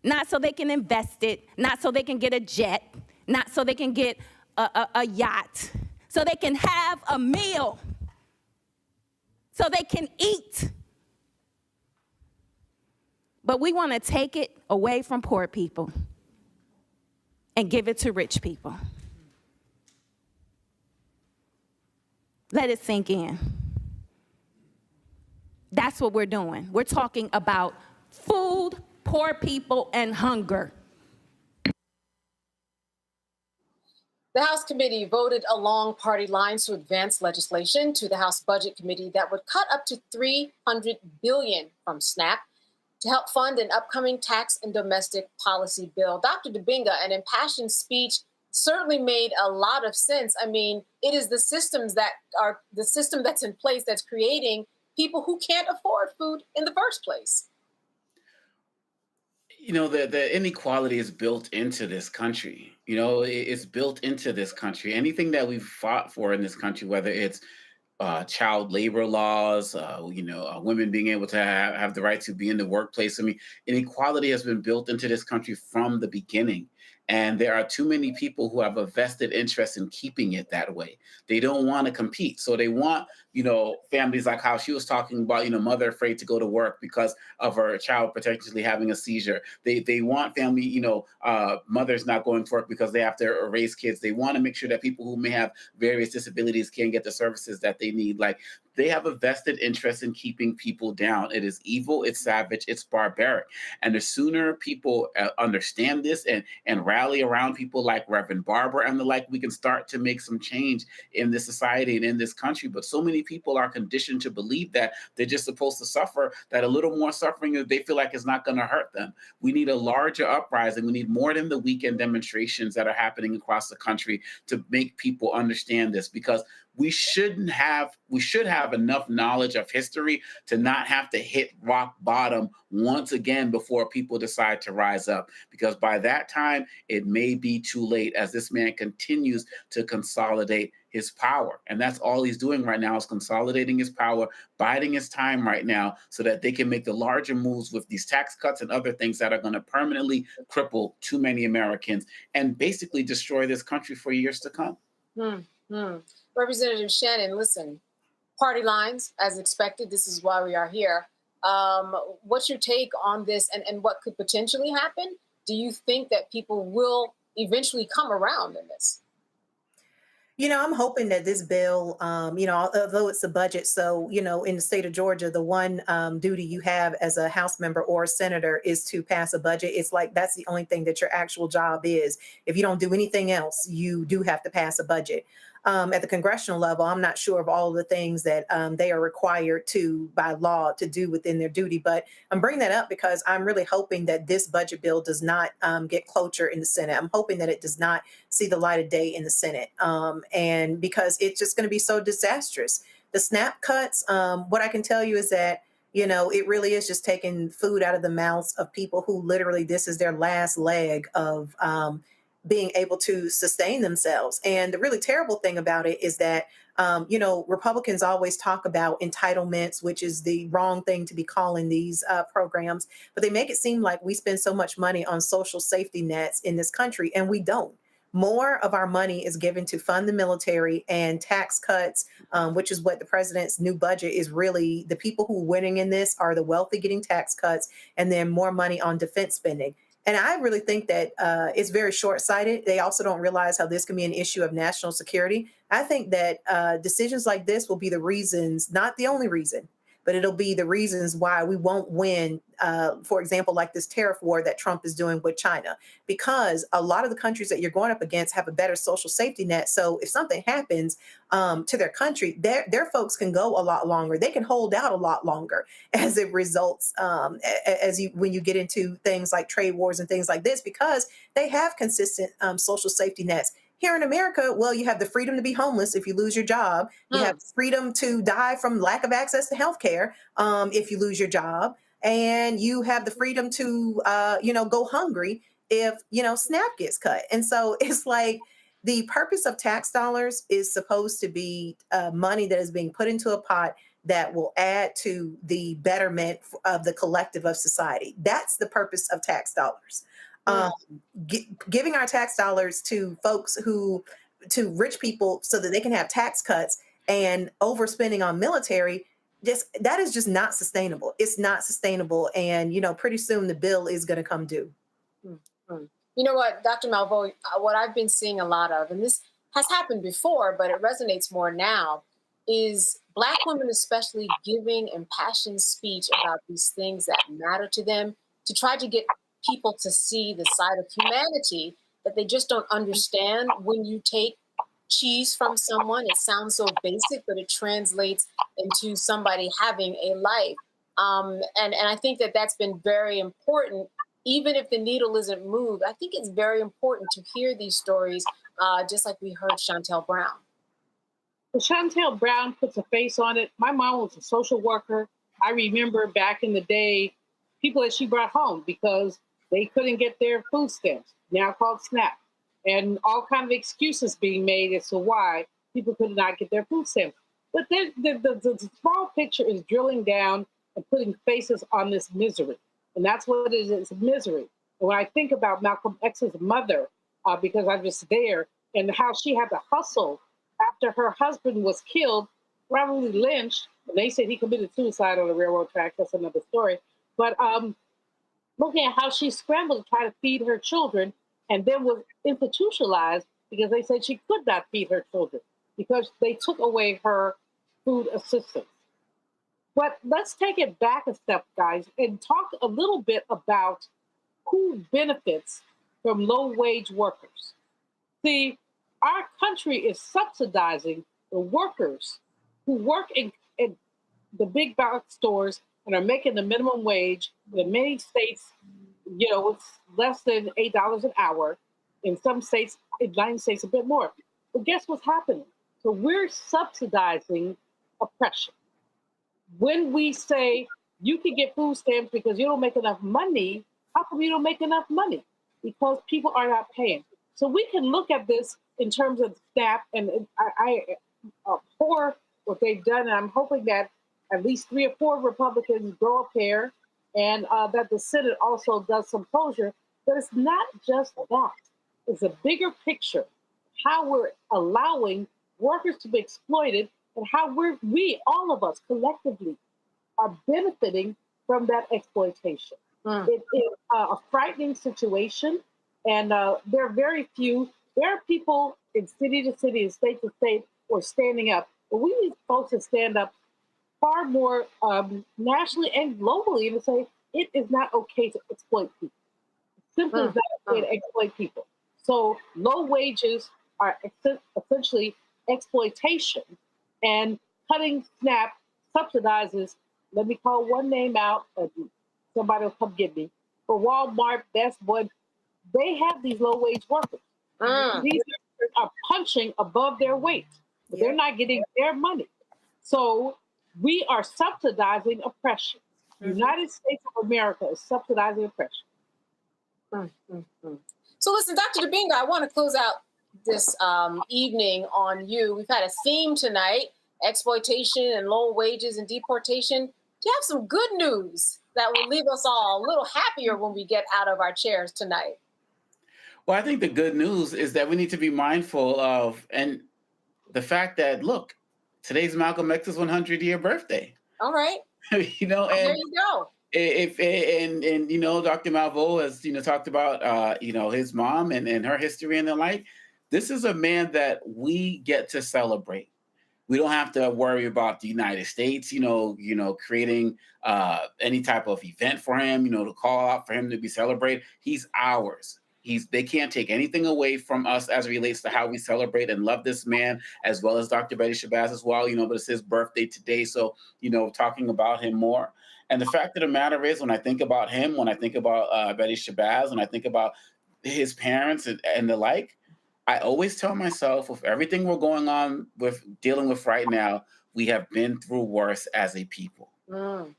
not so they can invest it, not so they can get a jet, not so they can get a yacht, so they can have a meal, so they can eat. But we want to take it away from poor people and give it to rich people. Let it sink in. That's what we're doing. We're talking about food, poor people, and hunger. The House committee voted along party lines to advance legislation to the House Budget Committee that would cut up to $300 billion from SNAP to help fund an upcoming tax and domestic policy bill. Dr. Dibinga, an impassioned speech certainly made a lot of sense. I mean, it is the system that's in place that's creating people who can't afford food in the first place. You know, the inequality is built into this country. You know, it's built into this country. Anything that we've fought for in this country, whether it's child labor laws, women being able to have the right to be in the workplace. I mean, inequality has been built into this country from the beginning. And there are too many people who have a vested interest in keeping it that way. They don't want to compete. So they want, families like how she was talking about, mother afraid to go to work because of her child potentially having a seizure. They want family, mothers not going to work because they have to raise kids. They want to make sure that people who may have various disabilities can get the services that they need. Like, they have a vested interest in keeping people down. It is evil, it's savage, it's barbaric. And the sooner people understand this and rally around people like Reverend Barber and the like, we can start to make some change in this society and in this country. But so many people are conditioned to believe that they're just supposed to suffer, that a little more suffering, they feel like it's not going to hurt them. We need a larger uprising. We need more than the weekend demonstrations that are happening across the country to make people understand this, because we should have enough knowledge of history to not have to hit rock bottom once again before people decide to rise up. Because by that time, it may be too late as this man continues to consolidate his power. And that's all he's doing right now is consolidating his power, biding his time right now so that they can make the larger moves with these tax cuts and other things that are going to permanently cripple too many Americans and basically destroy this country for years to come. Representative Shannon, listen, party lines, as expected. This is why we are here. What's your take on this and what could potentially happen? Do you think that people will eventually come around in this? You know, I'm hoping that this bill, you know, although it's a budget, so, you know, in the state of Georgia, the one duty you have as a House member or a senator is to pass a budget. It's like that's the only thing that your actual job is. If you don't do anything else, you do have to pass a budget. At the congressional level, I'm not sure of all of the things that they are required to, by law, to do within their duty. But I'm bringing that up because I'm really hoping that this budget bill does not get cloture in the Senate. I'm hoping that it does not see the light of day in the Senate. And because it's just going to be so disastrous. The SNAP cuts, what I can tell you is that, you know, it really is just taking food out of the mouths of people who literally this is their last leg of being able to sustain themselves. And the really terrible thing about it is that, you know, Republicans always talk about entitlements, which is the wrong thing to be calling these programs, but they make it seem like we spend so much money on social safety nets in this country, and we don't. More of our money is given to fund the military and tax cuts, which is what the president's new budget is really. The people who are winning in this are the wealthy getting tax cuts and then more money on defense spending. And I really think that it's very short-sighted. They also don't realize how this can be an issue of national security. I think that decisions like this will be the reasons, not the only reason, but it'll be the reasons why we won't win, for example, like this tariff war that Trump is doing with China, because a lot of the countries that you're going up against have a better social safety net. So if something happens to their country, their folks can go a lot longer. They can hold out a lot longer as it results when you get into things like trade wars and things like this, because they have consistent social safety nets. Here in America, well, you have the freedom to be homeless if you lose your job. You have freedom to die from lack of access to health care if you lose your job. And you have the freedom to, go hungry if, SNAP gets cut. And so it's like the purpose of tax dollars is supposed to be money that is being put into a pot that will add to the betterment of the collective of society. That's the purpose of tax dollars. Giving our tax dollars to to rich people so that they can have tax cuts and overspending on military, that is just not sustainable. It's not sustainable. And, pretty soon the bill is going to come due. You know what, Dr. Malveaux, what I've been seeing a lot of, and this has happened before, but it resonates more now, is Black women especially giving impassioned speech about these things that matter to them to try to get people to see the side of humanity that they just don't understand. When you take cheese from someone, it sounds so basic, but it translates into somebody having a life. And I think that that's been very important. Even if the needle isn't moved, I think it's very important to hear these stories, just like we heard Chantel Brown. Well, Chantel Brown puts a face on it. My mom was a social worker. I remember back in the day, people that she brought home because they couldn't get their food stamps, now called SNAP, and all kinds of excuses being made as to why people could not get their food stamps. But then the small picture is drilling down and putting faces on this misery. And that's what it is, it's misery. And when I think about Malcolm X's mother, because I was there, and how she had to hustle after her husband was killed, probably lynched, and they said he committed suicide on the railroad track. That's another story. But looking at how she scrambled to try to feed her children and then was institutionalized because they said she could not feed her children because they took away her food assistance. But let's take it back a step, guys, and talk a little bit about who benefits from low-wage workers. See, our country is subsidizing the workers who work in the big box stores and are making the minimum wage. In many states, it's less than $8 an hour. In some states, in 9 states, a bit more. But guess what's happening? So we're subsidizing oppression. When we say you can get food stamps because you don't make enough money, how come you don't make enough money? Because people are not paying. So we can look at this in terms of SNAP, and I abhor what they've done, and I'm hoping that at least 3 or 4 Republicans grow a pair, and that the Senate also does some closure. But it's not just that. It's a bigger picture, how we're allowing workers to be exploited and how we, all of us collectively, are benefiting from that exploitation. It is a frightening situation, and there are very few. There are people in city to city and state to state who are standing up, but we need folks to stand up far more nationally and globally and say it is not okay to exploit people. Simply is not okay to exploit people. So low wages are essentially exploitation, and cutting SNAP subsidizes, let me call one name out, somebody will come get me, for Walmart, Best Buy, they have these low wage workers. These are punching above their weight. They're not getting their money. So we are subsidizing oppression. The United States of America is subsidizing oppression. So listen, Dr. Dubinga, I want to close out this evening on you. We've had a theme tonight, exploitation and low wages and deportation. Do you have some good news that will leave us all a little happier when we get out of our chairs tonight? Well, I think the good news is that we need to be mindful of, and the fact that, look, today's Malcolm X's 100-year birthday. All right. You know, and there you go. And you know, Dr. Malveaux has, you know, talked about, you know, his mom and her history and the like. This is a man that we get to celebrate. We don't have to worry about the United States, you know, creating any type of event for him, you know, to call out for him to be celebrated. He's ours. They can't take anything away from us as it relates to how we celebrate and love this man, as well as Dr. Betty Shabazz as well, you know, but it's his birthday today. So, you know, talking about him more. And the fact of the matter is, when I think about him, when I think about Betty Shabazz, when I think about his parents and the like, I always tell myself, with everything we're going on with dealing with right now, we have been through worse as a people.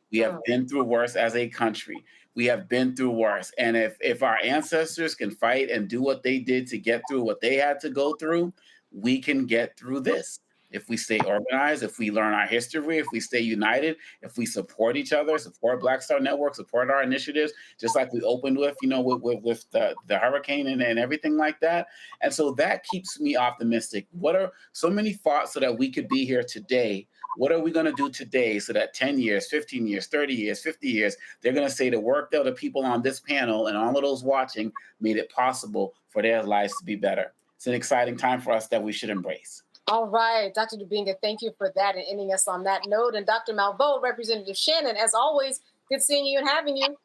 We have been through worse as a country. We have been through worse. And if our ancestors can fight and do what they did to get through what they had to go through, we can get through this. If we stay organized, if we learn our history, if we stay united, if we support each other, support Black Star Network, support our initiatives, just like we opened with, you know, with the hurricane and everything like that. And so that keeps me optimistic. What are so many thoughts so that we could be here today? What are we going to do today so that 10 years, 15 years, 30 years, 50 years, they're going to say the work that the people on this panel and all of those watching made it possible for their lives to be better. It's an exciting time for us that we should embrace. All right, Dr. Dubinga, thank you for that and ending us on that note. And Dr. Malveaux, Representative Shannon, as always, good seeing you and having you.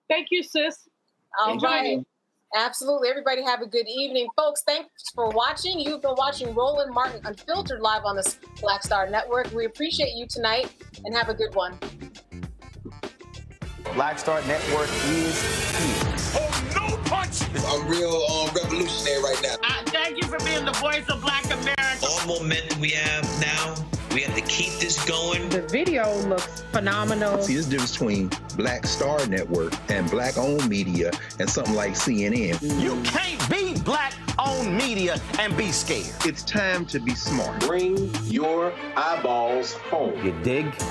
Thank you, sis. All right. Absolutely. Everybody have a good evening. Folks, thanks for watching. You've been watching Roland Martin Unfiltered live on the Black Star Network. We appreciate you tonight and have a good one. Black Star Network is here. Oh, no punch! I'm real revolutionary right now. Thank you for being the voice of Black America. All momentum we have now, we have to keep this going. The video looks phenomenal. See, this difference between Black Star Network and Black-owned media and something like CNN. You can't be Black-owned media and be scared. It's time to be smart. Bring your eyeballs home. You dig?